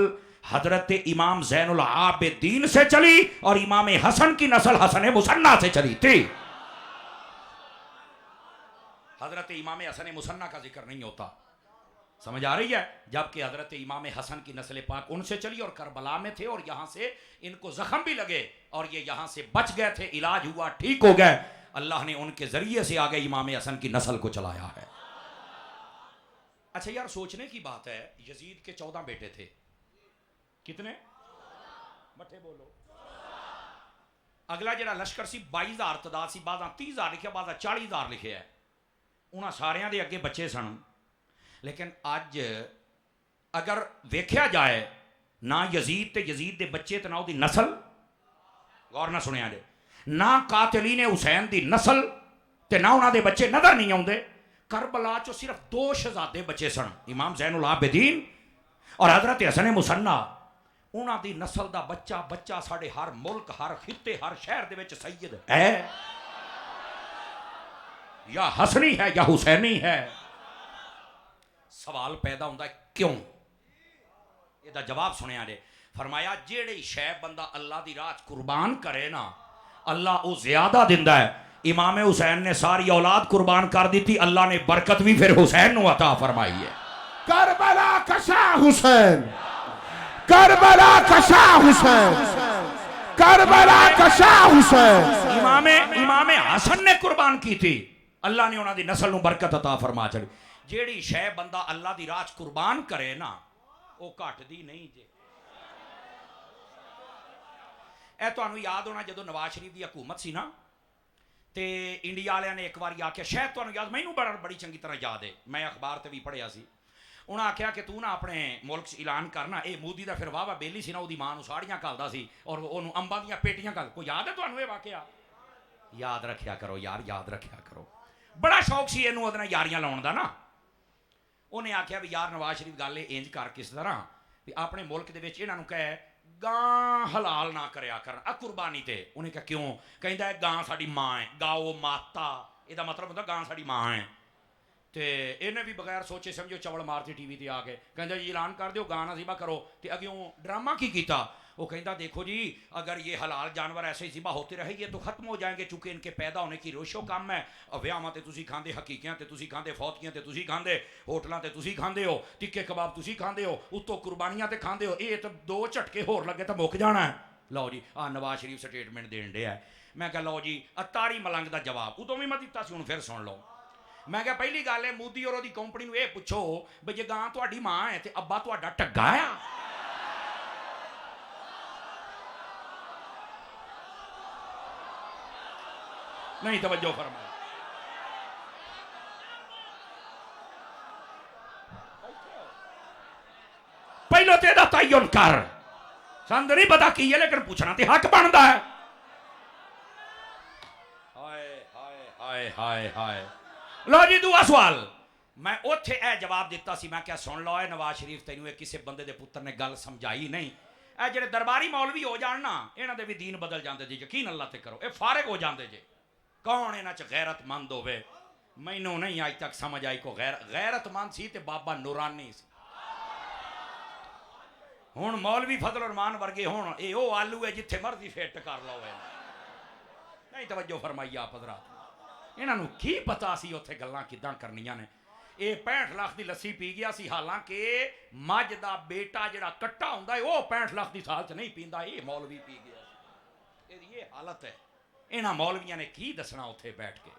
हजरत इमाम ज़ैनुल आबिदीन से चली, और इमाम हसन की नस्ल हसन मुसन्ना से चली थी। हजरत इमाम हसन मुसन्ना का जिक्र नहीं होता, समझ आ रही है? जबकि हजरत इमाम हसन की नस्ल पाक उनसे चली और करबला में थे, और यहां से इनको जख्म भी लगे और ये यहां से बच गए थे, इलाज हुआ, ठीक हो गए। अल्लाह ने उनके जरिए से आगे इमाम हसन की नस्ल को चलाया है। अच्छा यार, सोचने की बात है, यजीद के 14 बेटे थे। कितने? मठे बोलो। अगला जरा लश्कर सी 22,000 तदाद सी, बाज़ा 30,000 लिखे, बाज़ा 40,000 लिखे है। उन्होंने सारियां दे अगे बच्चे सन। लेकिन अज अगर वेख्या जाए, ना यजीद ते यजीद दे बच्चे ते ना उहदी नस्ल, गौर ना सुनिया जे, ना कातिलीन हुसैन दी नस्ल ते ना उन्हां दे बच्चे नजर नहीं आउंदे। करबला चो सिर्फ 2 शहजादे बचे सन, इमाम ज़ैनुल आबिदीन और हजरत हसन मुसन्ना। उन्हां दी नस्ल दा बच्चा बच्चा साडे हर मुल्क, हर खिते, हर शहर दे विच सैयद है, या हसनी है या हुसैनी है। सवाल पैदा होता है क्यों? इसका जवाब सुनिया जे। फरमाया जेड़ी शै बंदा अल्लाह दी राह कुर्बान करे ना अल्लाह वो ज्यादा दिंदा है। इमाम हुसैन ने सारी औलाद कुर्बान कर दी थी, अल्लाह ने बरकत भी फिर हुसैन को अता फरमाई है। करबला का शाह हुसैन, करबला का शाह हुसैन, करबला का शाह हुसैन। इमाम हसन ने कुर्बान की थी, अल्लाह ने उन्होंने नस्ल को बरकत अता फरमा छड़ी। जेड़ी शै बंदा अल्लाह दी राह कुर्बान करे ना वो घटदी नहीं जे। ए तुहानू याद होना जदों नवाज शरीफ की हुकूमत सी ना ते इंडिया वालियां ने एक बार आख्या, शायद तुहानू याद, मैनू बड़ी चंगी तरह याद है, मैं अखबार से भी पढ़िया सी। उन्हें आख्या कि तू ना अपने मुल्क ऐलान करना। ये मोदी का फिर वाह बेली सी ना, वो मां साड़ियाँ घलदा सी और उन्होंने अंबां दी पेटियां घल। कोई याद है तुहानू ये वाकया? याद रखिया करो यार, याद रखिया करो। बड़ा शौक सी इनू उहदे नाल यारियां लाउण दा ना। उन्हें आख्या भी यार नवाज शरीफ गल इंज कर किस तरह भी अपने मुल्क दे विच इन्हां नूं कहे गां हलाल ना करया करन आ कुर्बानी ते। उन्हें कहा क्यों? कहंदा है गां साडी मां है, गाओ माता, इहदा मतलब होंदा गां साडी मां है। तो इन्हें भी बगैर सोचे समझो चवल मारती टीवी ते आके कहंदा जी ऐलान कर दो गां ना ज़िबा करो। तो अगों ड्रामा की कीता? वो कहता देखो जी अगर ये हलाल जानवर ऐसे ही ज़िबा होते रहे ये तो ख़त्म हो जाएंगे, चूँकि इनके पैदा होने की रोशो कम है। व्याहां ते तुसीं खांदे, हकीकियां ते तुसीं खांदे, फौतियां ते तुसीं खांदे, होटलों ते तुसीं खांदे हो, टिक्के कबाब तुसीं खांदे हो, उत्तों कुर्बानियां ते खांदे हो। ये तो दो झटके होर लगे तो मुक जाना है। लो जी आ Nawaz Sharif statement then day है। मैं कहा लो जी तारी मलंग का जवाब उदों भी मैं दिता सी, हुण फिर सुन लो। मैं क्या पहली गल है मोदी और उसकी कंपनी को यह पुछो भी जे गां तुहाडी मां है तो अब्बा तुहाडा ढग्गा आ? नहीं तवज्जो फरमाओ। पहलो तो यह तयन कर, संद नहीं पता की है लेकिन पूछना तो हक बनता है। हाय हाय हाय हाय हाय। लो जी दूआ सवाल मैं उत्थे ए जवाब दिता सी। मैं क्या सुन लो है नवाज शरीफ तेनू किसी बंदे दे पुत्र ने गल समझाई नहीं। ए जेडे दरबारी मौलवी हो जान ना इन्हां दे भी दीन बदल जाते जी, यकीन अल्लाह ते करो। ये फारिग हो जाते जे। कौन इन्हां च गैरतमंद होवे? मैनू नहीं अज तक समझ आई को गैरतमंद सी ते बाबा नूरानी सी। हुण मौलवी फजल रहमान वर्गे हुण ये वो आलू है जिथे मर्जी फिट कर लो। नहीं तवज्जो फरमाई आप हज़रात। इन्हां नूं की पता सी उत्थे गल्लां किदां करनियां ने। ये 65 लाख की लस्सी पी गया सी, हालांकि मझ दा बेटा जिहड़ा कट्टा हुंदा है वो 65 लाख की साल च नहीं पींदा, ये मौलवी पी गया। ये हालत है। इन्हां मौलवियां ने की दसना उत्थे बैठ के।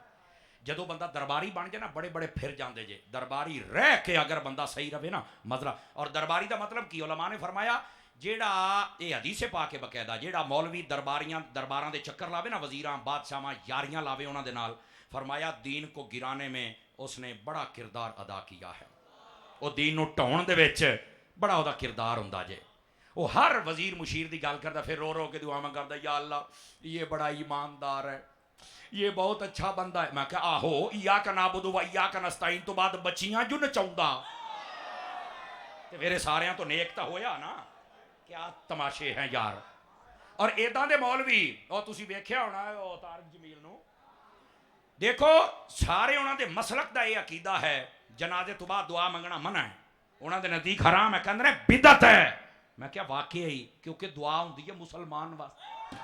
जदों बंदा दरबारी बन जाए ना बड़े बड़े फिर जाते जे। दरबारी रह के अगर बंदा सही रहे ना मतलब, और दरबारी का मतलब की उलमा ने फरमाया जेड़ा ये हदीसे पा के बकायदा जेड़ा मौलवी दरबारां दे चक्कर लावे ना, वजीरां बादशाहां यारियां लावे उन्हां दे नाल, फरमाया दीन को गिराने में उसने बड़ा किरदार अदा किया है। वो दीन नूं ढाउण दे विच बड़ा उहदा किरदार हुंदा जे। वो हर वजीर मुशीर की गल करता फिर रो रो के दुआवां करदा, या अल्लाह ये बड़ा ईमानदार है, ये बहुत अच्छा बंदा है। मैं क्या आहो इय्याका नाबुदु व इय्याका नस्तईन तो बाद बच्चियां जो नचाउंदा ते मेरे सारियां तो नेक तो होया ना। क्या तमाशे हैं यार। और इदां दे मौलवी और तुसीं वेख्या होना ओ तारिक जमील नूं देखो, सारे उन्होंने मसलक का यह अकीदा है जनाजे तो बाद दुआ मंगना मना है, उन्होंने नज़दीक हराम है, कहते हैं बिदत है। मैं क्या वाकई ही, क्योंकि दुआ होंदी है मुसलमान वास्ते।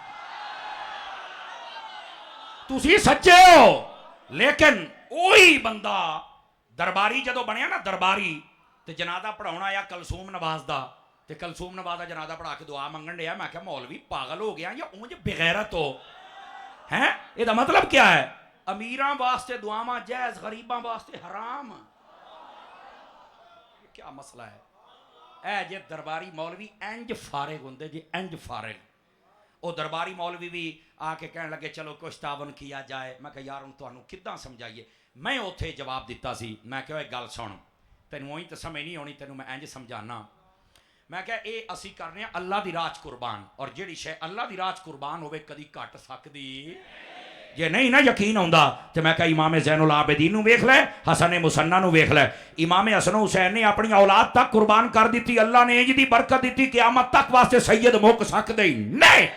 तुसी सच्चे हो लेकिन वही बंदा दरबारी जदों बनया ना दरबारी ते जनाजा पढ़ाउण आया कलसूम नवाज दा, ते कलसूम नवाज दा जनाजा पढ़ा के दुआ मंगण दिया। मैं क्या मौलवी पागल हो गया या उंज बेगैरत हो हैं? इसका मतलब क्या है? अमीरां वास्ते दुआवां जायज़, गरीबां वास्ते हराम। क्या मसला है? ए जे दरबारी मौलवी इंज फारिग होंदे जे, इंज फारिग। वो दरबारी मौलवी भी आके कहने लगे चलो कुछ तावन किया जाए। मैं कहा यार हुण तुहानूं किद्दां समझाइए। मैं उत्थे जवाब दिता सी, मैं कहा गल सुन तैनूं ही तो समझ नहीं आउणी, तैनूं मैं इंज समझाना। मैं क्या ये असी करने अल्लाह दी राह कुर्बान, और जिहड़ी शै अल्लाह दी राह कुर्बान होवे कदी घट सकदी। जे नहीं ना यकीन आउंदा तो मैं कहा इमाम ज़ैनुल आबिदीन नूं वेख लै, हसन मुसन्ना नूं वेख लै। इमाम हसन हुसैन ने अपनी औलाद तक कुर्बान कर दी। अल्लाह ने इंज दी बरकत दी क़यामत तक वास्ते सैयद मुक सकदे ही नहीं।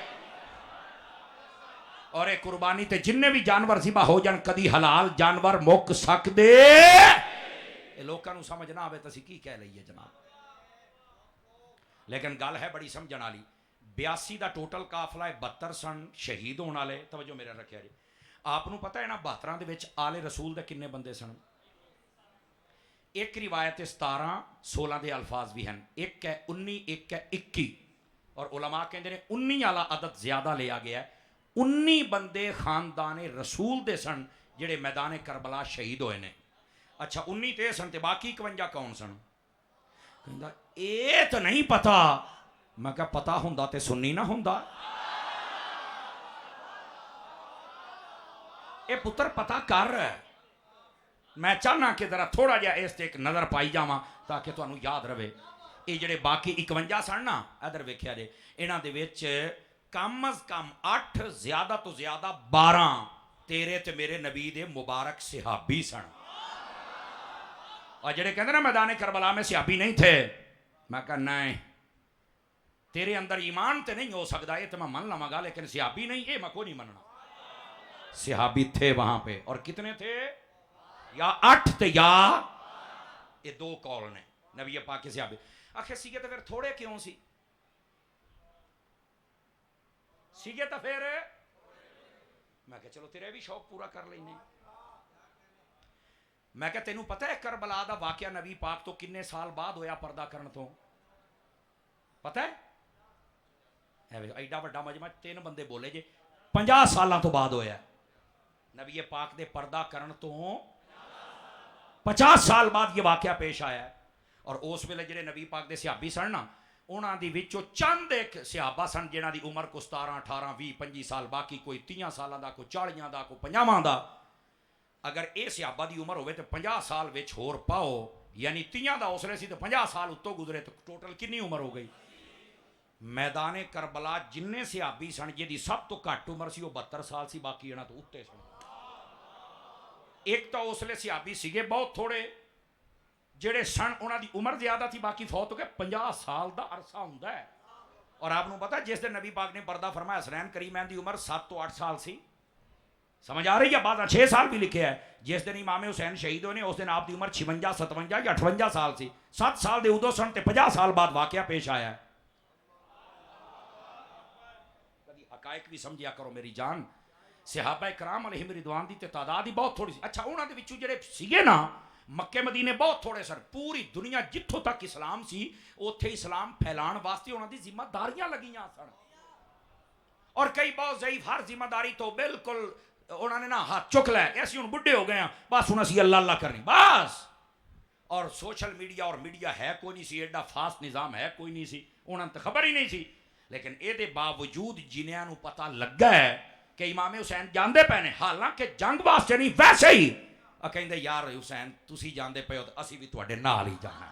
और ये कुर्बानी ते जिन्ने भी जानवर ज़िबा हो जान कदी हलाल जानवर मुक सकदे। लोकां नूं समझ ना आवे तो असीं की कह लईए जनाब। लेकिन गल है बड़ी समझण वाली। 82 का टोटल काफला है, 72 सन शहीद होने वाले। तवज्जो मेरा रखिया जी। आपनू पता है ना 72 के आले रसूल के किन्ने बंदे सन? एक रिवायत 17 16 के अल्फाज भी हैं, एक है 19, एक है 21, और उलमा कहते हैं 19 वाला अदद ज्यादा लिया गया है। 19 बंदे खानदान रसूल दे सन जेडे मैदान करबला शहीद होए ने। अच्छा 19 तो सन, ते बाकी 51 कौन सन? कहता ये तो नहीं पता। मैं क्या पता हुंदा ते सुन्नी ना हुंदा? ये पुत्र पता कर। मैं चाहना कि जरा थोड़ा जहा इस एक नज़र पाई जावा ताकि तुहानू याद रहे। ये जेडे बाकी 51 सन ना, इधर वेख्या जे, इन्हां दे विच कम अज कम 8 ज्यादा तो ज्यादा 12 तेरे ते मेरे नबी दे मुबारक सिहाबी सन। और जेडे कहते ना मैदान करबला में सिहाबी नहीं थे, मैं कहा नहीं, तेरे अंदर ईमान तो नहीं हो सकता, ये तो मैं मन लवांगा, लेकिन सिहाबी नहीं, ये मैं को नहीं मनना। सिहाबी थे वहां पे, और कितने थे? या 8 थे या ये 2 कौल ने नबी पाक के सिहाबी। आखिर सीगे तो फिर थोड़े क्यों सी? सीगे तो फिर मैं कहा चलो तेरा भी शौक पूरा कर लेने। मैं कहा तेनू पता है करबला दा वाकया नबी पाक तो किन्ने साल बाद होया पर्दा करन तो? पता है? एडा वड्डा मजमा 3 बंदे बोले जे 50 साल तो बाद होया। नबी पाक दे पर्दा करन तो 50 साल बाद ये वाकया पेश आया है। और उस वेले जेडे नबी पाक दे सिहाबी सन ना, उन्हां दी विचों चंद एक सिहाबा सन जिन्हां दी उम्र को 17 18 20 25 साल, बाकी कोई 30 साल का, कोई 40 का, कोई 50 का। अगर ये सिहाबा की उम्र हो तो 50 साल विच होर पाओ, यानी 30 का उसले सी तो 50 साल उत्तों गुजरे, तो टोटल कितनी उम्र हो गई? मैदान करबला जिन्ने सिहाबी सन जिहदी सब तो घट उम्र सी 72 साल सी, बाकी इन्हां तो उत्ते सन। एक तो उसले सिहाबी सीगे बहुत थोड़े जेडे सन, उन्हां दी उम्र ज्यादा थी, बाकी फौत हो गए। 50 साल का अरसा हुंदा है। और आपको पता जिस दिन नबी पाक ने पर्दा फरमाया, हसनैन करीमैन की उम्र 7 तो 8 साल सी। समझ आ रही है? बाद 6 साल भी लिखे है। जिस दिन इमाम हुसैन शहीद होने उस दिन आपकी उम्र 56 57 या 58 साल सी। 7 साल के उदों सन, 50 साल बाद वाकया पेश आया है। कभी हकायक भी समझिया करो मेरी जान। सहाबा कराम अलैहिम रिदवान दी तादाद ही बहुत थोड़ी सी। अच्छा उन्हां दे विचों जेडे सीगे ना मक्के मदीने बहुत थोड़े सर। पूरी दुनिया जिथों तक इस्लाम सी उत्थे इस्लाम फैलाण वास्ते उन्हां दी जिम्मेदारियां लगियां सन। और कई बहुत ज़ईफ हर जिम्मेदारी तो बिल्कुल उन्होंने ना हाथ चुक लै, ऐसे हुण बुढ़े हो गए हैं, बस हुण असीं अल्लाह अल्लाह करनी बस। और सोशल मीडिया और मीडिया है कोई नहीं सी, एडा फास्ट निज़ाम है कोई नहीं सी, उन्होंने तो खबर ही नहीं सी। लेकिन ये बावजूद जिन्हों को पता लगा है कि इमाम हुसैन जाते पे ने, हालांकि जंग वास्ते नहीं वैसे ही कहते यार हुसैन तुसी जाते पे हो तो असी भी तुहाडे नाल ही जाना।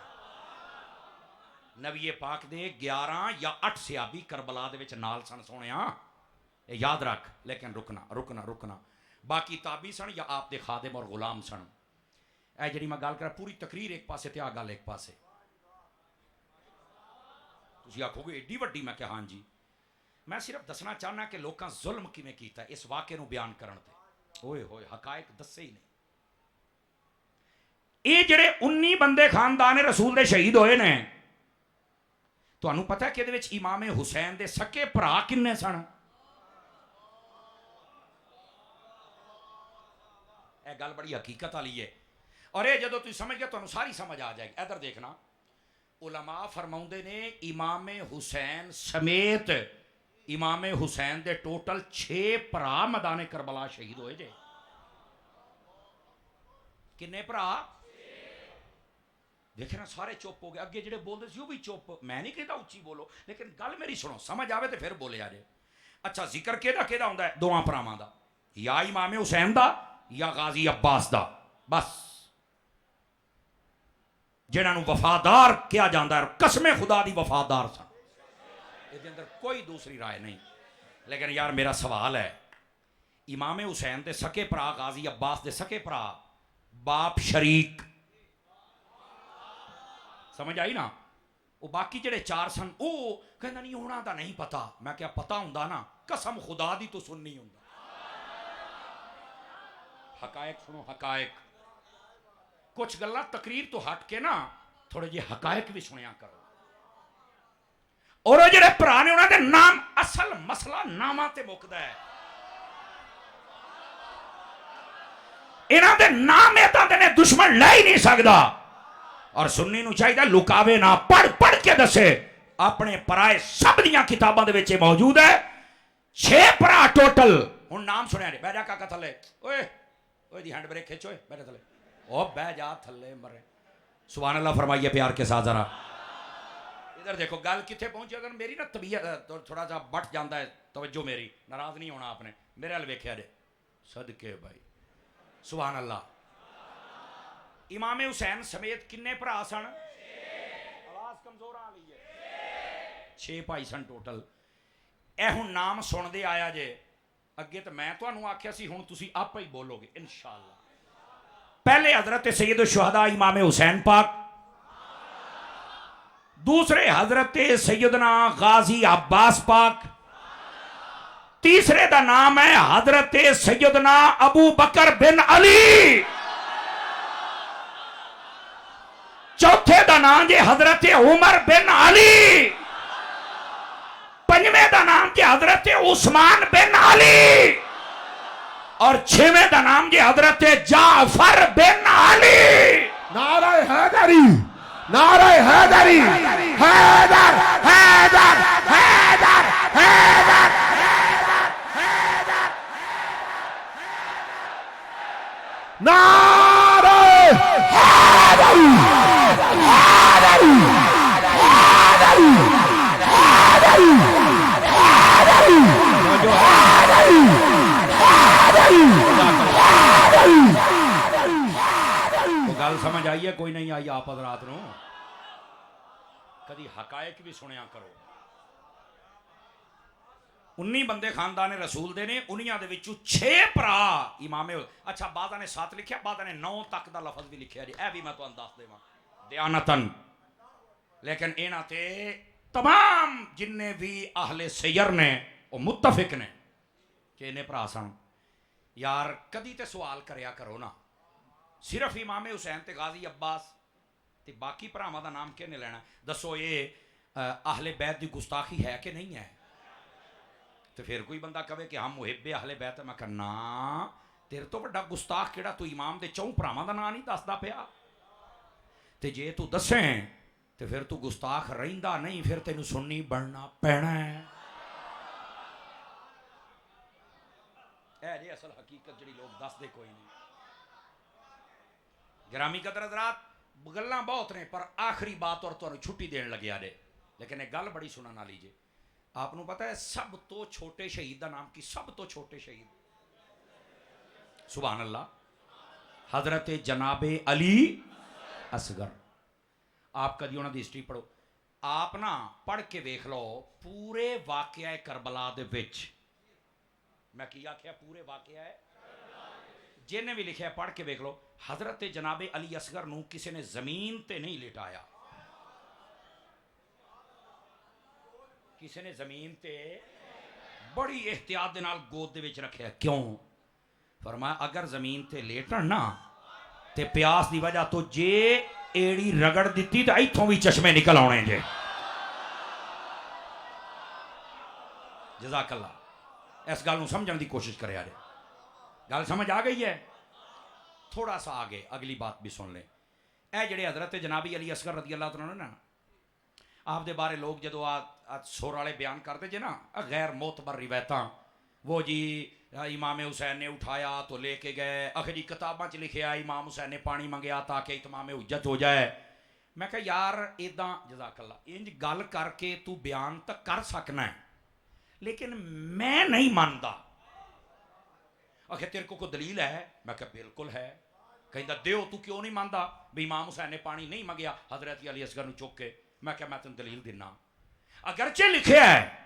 नबी पाक दे 11 या 8 सिहाबी करबला दे विच नाल सन सोनिया, याद रख। लेकिन रुकना रुकना रुकना, बाकी ताबी सन या आप दे खादिम और गुलाम सन। ए जिहड़ी मैं गल करा पूरी तकरीर एक पासे ते आ गल एक पासे। तुसी आखोगे एडी वड्डी, मैं क्या हाँ जी। मैं सिर्फ दसना चाहना कि लोकां जुल्म किवें कीता इस वाक़े नूं बयान करन ते। ओए होए हकायक दस्से ही नहीं। ये जिहड़े 19 बंदे खानदान रसूल दे शहीद होए ने, तुहानूं पता है कि इहदे विच इमाम हुसैन दे सके भरा किन्ने सन? यह गल बड़ी हकीकत वाली है। और ये जदों तुसीं समझ गए तुहानूं सारी समझ आ जाएगी। इधर देखना, उलमा फरमाउंदे ने इमाम हुसैन समेत इमाम हुसैन दे टोटल 6 भरा मैदान करबला शहीद होए जे। किन्ने भरा? देखे ना सारे चुप हो गए। अगे जेडे बोलते सी भी चुप। मैं नहीं कहता उच्ची बोलो, लेकिन गल मेरी सुनो, समझ आवे तो फिर बोले जाए। अच्छा जिक्र केदा केदा हुंदा है? दोवां भरावां दा, या इमाम हुसैन दा या गाजी अब्बास दा। बस जिन्होंने वफादार किया जाता है, कसमे खुदा दी वफादार सन, इसके अंदर कोई दूसरी राय नहीं। लेकिन यार मेरा सवाल है, इमाम हुसैन दे सके भरा गाजी अब्बास दे सके भरा बाप शरीक, समझ आई ना? वो बाकी जेडे 4 सन वो कहना नहीं होना तो नहीं पता। मैं क्या पता हुंदा ना, कसम खुदा दी तो सुननी हुंदा। हकायक सुनो हकायक। कुछ गल्लां तकरीर तो हट के ना थोड़े जे हकायक भी सुनिया करो। और वो जिहड़े भरा ने उन्हां दे नाम, असल मसला नामां ते मुकदा है। इन्हां दे नाम इदां दे ने दुश्मन लै ही नहीं सकदा। और सुन्नी नूं चाहिदा लुकावे ना, पढ़ पढ़ के दसे। अपने पराए सब दियां किताबां दे विच मौजूद है। 6 भरा टोटल। हुण नाम सुनिया ने, बह जा काका थले, ओए ओए दी हैंड ब्रेक खिच, ओए बैठे थले, ओ बह जा थले मरे। सुभान अल्लाह फरमाइए प्यार के साथ जरा। इधर देखो गल किथे पहुंची। अगर मेरी ना तबीयत थोड़ा सा बट जाता है, तवज्जो मेरी, नाराज नहीं होना आपने, मेरे हल वेख्या जे सदके भाई। सुभान अल्लाह। इमाम हुसैन समेत किन्ने भरा सन? आवाज कमजोर आ रही है। 6 भाई सन टोटल। ए हुण नाम सुनदे आया जे, अगे तो मैं तुहानू आख्या सी, हुण तुसी आपे ही बोलोगे इंशाअल्लाह। पहले हजरत सैयद शुहदा इमाम हुसैन पाक, दूसरे हजरत सैयदना गाजी अब्बास पाक, तीसरे का नाम है हजरत सैयदना अबू बकर बिन अली, चौथे का नाम जे हजरत उमर बिन अली, पंजवें का नाम जे हजरत उस्मान बिन अली, और 6वें का नाम जे हजरत जाफर बिन अली। नारा हैदरी, नारा हैदरी, हैदर हैदर हैदर हैदर नारा हैदरी, हैदरी हैदरी हैदरी हैदरी तो गल समझ आई है? कोई नहीं आई आप रात नो कदी हकायक भी सुनिया करो। 19 बंदे खानदान रसूल दे ने, उन्हियां दे विचों 6 भरा इमामे। अच्छा बादा ने 7 लिखिया, बादा ने 9 तक दा लफज भी लिखिया जी, ए भी मैं तुहानू दस देवां दयानतन। लेकिन इन्हां ते तमाम जिन्ने भी अहले सैयर ने वो मुत्तफिक ने कि इन्हें भरा सन। यार कदी ते सवाल करया करो ना, सिर्फ इमामे हुसैन ते गाजी अब्बास ते बाकी भरावां दा नाम किहने लेना? दसो ये अहले बैत की गुस्ताखी है कि नहीं है? तो फिर कोई बंदा कहे कि हम मुहिब्बे अहले बैत, मैं कहना तेरे तो बड़ा गुस्ताख किहड़ा, तू इमाम दे 4 भरावां दा नाम नहीं दसदा पिया। ते जे तू दसें तो फिर तू गुस्ताख रहिंदा नहीं, फिर तेनू सुन्नी बनना पैना है। जी असल हकीकत जी लोग दसते कोई नहीं। गिरामी कदर हज़रात, गल्लां बहुत ने पर आखिरी बात और तुहानू छुट्टी देन लगे आजे, लेकिन एक गल बड़ी सुनन वाली जे। आपनू पता है सब तो छोटे शहीद का नाम की? सब तो छोटे शहीद, सुभान अल्लाह, हजरत जनाबे अली असगर। आप कदी उन्होंने हिस्ट्री पढ़ो, आप ना पढ़ के वेख लो पूरे वाकया करबला दे विच। मैं की आख्या? पूरे वाकया है, जिन्हें भी लिखा पढ़ के वेख लो। हजरत जनाबे अली असगर नूं किसी ने जमीन ते नहीं लिटाया, किसी ने जमीन ते बड़ी एहतियात दे नाल गोद दे विच रखिया। क्यों? फरमाया अगर जमीन ते लेटन ना ते प्यास की वजह तो जे एड़ी रगड़ दी तो इथों भी चश्मे निकल आने जे। जज़ाकल्लाह। इस गल समझने की कोशिश करे। गल समझ आ गई है? थोड़ा सा आगे अगली बात भी सुन लें। ए जड़े हजरत जनाबी अली असगर रदी अल्लाह तआला ना, आप दे बारे लोग जो सुर वाले बयान करते जे ना गैर मोतबर रिवायत, वो जी इमाम हुसैन ने उठाया तो लेके गए, अखरी किताबों च लिखा इमाम हुसैन ने पानी मंगया ताकि इतमाम हुज्जत हो जाए। मैं कहा यार इदा जज़ाकल्ला इंज गल करके तू बयान तो कर सकना है, लेकिन मैं नहीं मानता। आखिर तेरे को कोई दलील है? मैं कहा बिल्कुल है। कहता दो, तू क्यों नहीं मानता भी इमाम हुसैन ने पानी नहीं मंगया हजरत अली असगर नूं चुक के? मैं क्या मैं तेन दलील दिना, अगरचे लिखे है,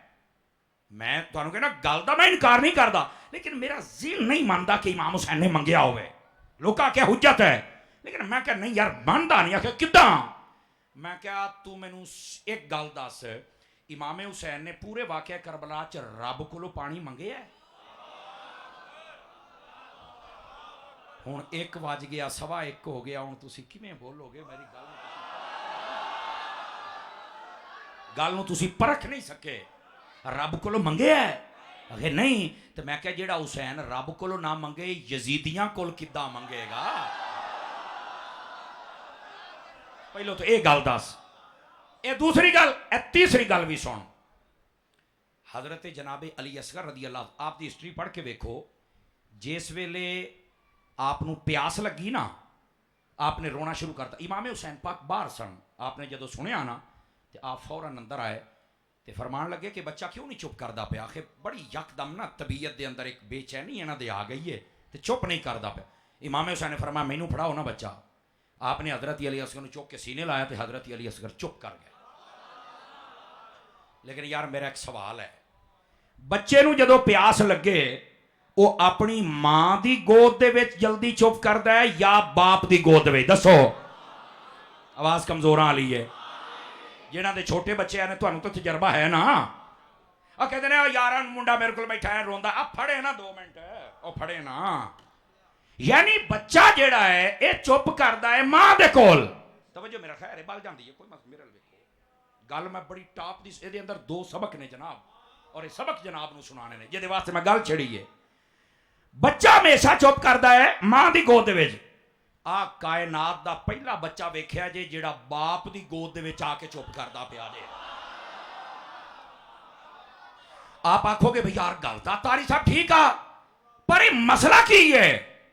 मैं तुहानूं कहना गल दा मैं इनकार नहीं करता, लेकिन मेरा ज़िल नहीं मानता कि इमाम हुसैन ने मंगया होवे। लोग क्या हुज्जत है, लेकिन मैं क्या नहीं यार मानता नहीं। आखिर किदां? मैं क्या तू मैनू एक गल दस, इमाम हुसैन ने पूरे वाकया करबला च रब कोलों पानी मंगे है? हुण 1 वज गया, 1:15 हो गया, हुण तुसीं किवें बोलोगे? मेरी गल नूं तुसीं परख नहीं सके, रब कोलों मंगिया है? आखे नहीं। तो मैं क्या जेड़ा हुसैन रब कोलों ना मंगे यजीदियां कोल किद्दां मंगेगा? पहलो तो ये गल दस। ये दूसरी गल, तीसरी गल भी सुन। हजरत जनाबे अली असगर रदी अल्लाह, आप दी हिस्ट्री पढ़ के वेखो, जिस वेले आपनू प्यास लगी ना, आपने रोना शुरू करता। इमाम हुसैन पाक बाहर सन, आपने जदों सुनिया ना तो आप फौरन अंदर आए तो फरमान लगे कि बच्चा क्यों नहीं चुप करता पिया? आखे बड़ी यकदम ना तबीयत के अंदर एक बेचैनी इन्हां दे आ गई है तो चुप नहीं करता पिया। इमाम हुसैन ने फरमाया मैनू फड़ाओ ना बच्चा। आपने हजरत अली असगर को चुक के सीने लाया तो हजरत अली असगर चुप कर गए। लेकिन यार मेरा एक सवाल है, बच्चे नूं जदों प्यास लगे वो अपनी मां की गोद दे विच जल्दी चुप करता है या बाप की गोद में? दसो। आवाज कमजोर आ रही है। जिन्हां दे छोटे बच्चे हैं तुहानूं तो तजर्बा है ना। आ कहते हैं यार मुंडा मेरे को बैठा है रोंदा, अब फड़े ना 2 मिनट, ओ फड़े ना। यानी बच्चा जेड़ा है ये चुप करता है मां दे कोल। तवज्जो मेरा खैर है, बल जाती है कोई मसला। मेरे देखो गल मैं बड़ी टॉप दी, इसके अंदर 2 सबक ने जनाब, और ये सबक जनाब नूं सुनाने ने, जिहदे वास्ते मैं गल छेड़ी है। बच्चा हमेशा चुप करता है मां की गोद विच। आ कायनात का पहला बच्चा वेख्या जे जिहड़ा बाप की गोद दे विच आके चुप करता पिया जे। आप आखोगे भाई यार गल तां तारी साहब ठीक आ, पर ये मसला की है?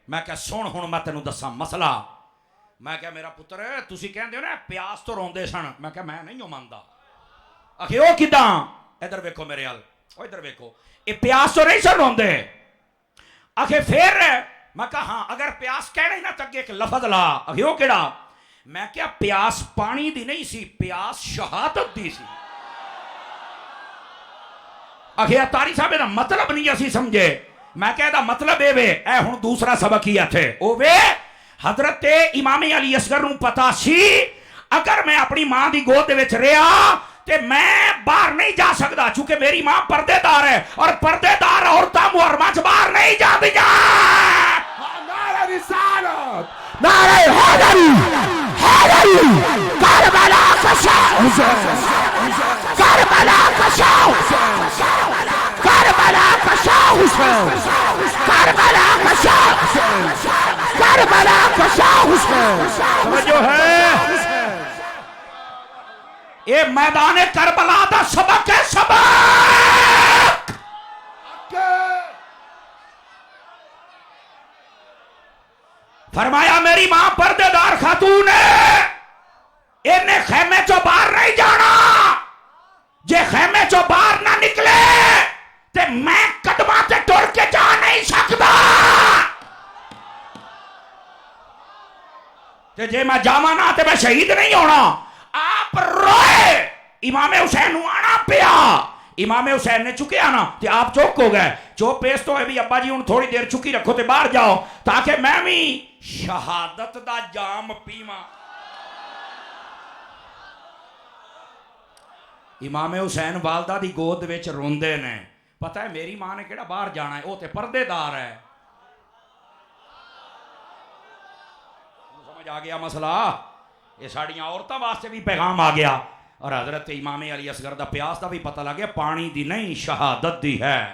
मैं क्या सुन हुण मैं तेनों दसा मसला। मैं क्या मेरा पुत्र तुसीं कहंदे हो ना प्यास तो रोंदे सन, मैं क्या मैं नहीं मानदा। आखे ओ किदां? इधर वेखो मेरे हाल, ओ इधर वेखो, ये प्यास तो नहीं सन रोंदे। आखे फिर? मैं कहा हाँ, अगर प्यास कहना ही ना तगे एक लफज ला। आखे वो केड़ा? मैं क्या प्यास पानी दी नहीं सी, प्यास शहादत दी सी। आखे तारी साहब दा मतलब नहीं असी समझे। मैं क्या मतलब ए वे ए हुण दूसरा सबक ही थे ओ वे हजरत इमाम अली असगर नूं पता सी अगर मैं अपनी मां की गोद दे विच रहा ते मैं बाहर नहीं जा सकता, चूंकि मेरी मां पर्देदार है और पर्देदार औरतां मुहर्रमा च बाहर नहीं जांदियां। नारे रिसालत, नारे हैदरी, हैदरी, करबला का शाह, करबला का शाह, करबला का शाह हुसैन, करबला का शाह, करबला का शाह हुसैन। जो है ये मैदान करबला दा सबक है, सबक। फरमाया मेरी मां पर्देदार खातून है, इन्हें खेमे चो बाहर नहीं जाना। जे खेमे चो बाहर ना निकले ते मैं कदमां ते टुर के जा नहीं सकता। ते जे मैं जावां ना ते मैं शहीद नहीं होना। आप रोए, इमाम हुसैन आना पिया। इमाम हुसैन ने चुकिया ना तो आप चुप हो गए। चुप पेश तो है भी अब्बा जी हूं थोड़ी देर चुकी रखो तो बाहर जाओ ताकि मैं भी शहादत दा जाम पीवा। इमाम हुसैन वालदा दी गोद विच रोंदे ने। पता है मेरी मां ने केड़ा बाहर जाना है, वो तो पर्देदार है। समझ आ गया मसला? ये साड़ियां औरतों वास्ते भी पैगाम आ गया। और हजरत इमाम अली असगर दा प्यास का भी पता लग गया, पानी दी नहीं शहादत दी है।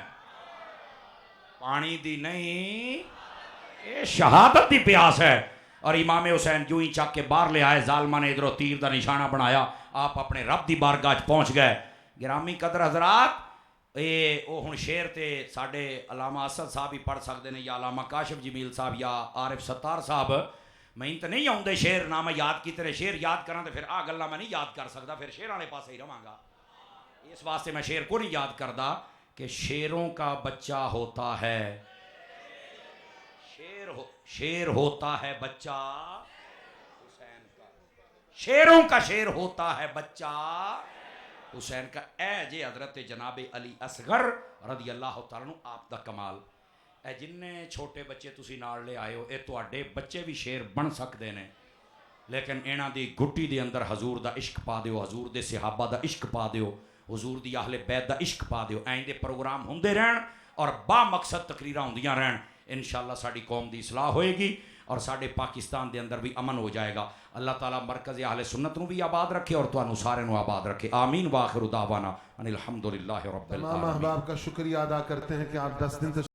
पानी दी नहीं ये शहादत दी प्यास है। और इमाम हुसैन जो ही चक के बाहर ले आए, जालमा ने इधरों तीर का निशाना बनाया, आप अपने रब की बारगाह पहुंच गए। गिरामी कदर हजरात, ये वो हुण शेर ते साडे अलामा असद साहब ही पढ़ सकते हैं, या अलामा काशिफ जमील साहब या आरिफ सत्तार साहब। मैं तो नहीं आउंदे शेर, ना मैं याद की तेरे शेर याद करा तो फिर आ गल्लां मैं नहीं याद कर सकता, फिर शेर वाले पास ही रवांगा। इस वास्ते मैं शेर को नहीं याद करता कि शेरों का बच्चा होता है, शेर होता है बच्चा हुसैन का, शेरों का शेर होता है बच्चा हुसैन का। ए जे हजरत जनाबे अली असगर रदी अल्लाह तआला अन्हु आप दा कमाल। ए जिन्ने छोटे बच्चे तुसी नाल ले आए हो, ये तुहाडे बच्चे भी शेर बन सकते हैं, लेकिन इन्हां दी गुट्टी दे अंदर हजूर दा इश्क पा दिओ, हजूर दे सहाबा दा इश्क पा दिओ, हजूर दी अहले बैत दा इश्क पा दिओ। ऐं दे प्रोग्राम हुंदे रहन और बा मकसद तकरीरां हुंदियां रहन। इंशाअल्लाह साडी कौम दी इस्लाह होएगी और साडे पाकिस्तान दे अंदर भी अमन हो जाएगा। अल्लाह ताला मरकज़ अहले सुन्नत नूं भी आबाद रखे और तुहानूं सारे नूं आबाद रखे। आमीन व आखिरु दावाना अनिल हम्दुलिल्लाहि रब्बिल आलमीन। तमाम अहबाब का शुक्रिया अदा करते हैं कि आप 10 दिन से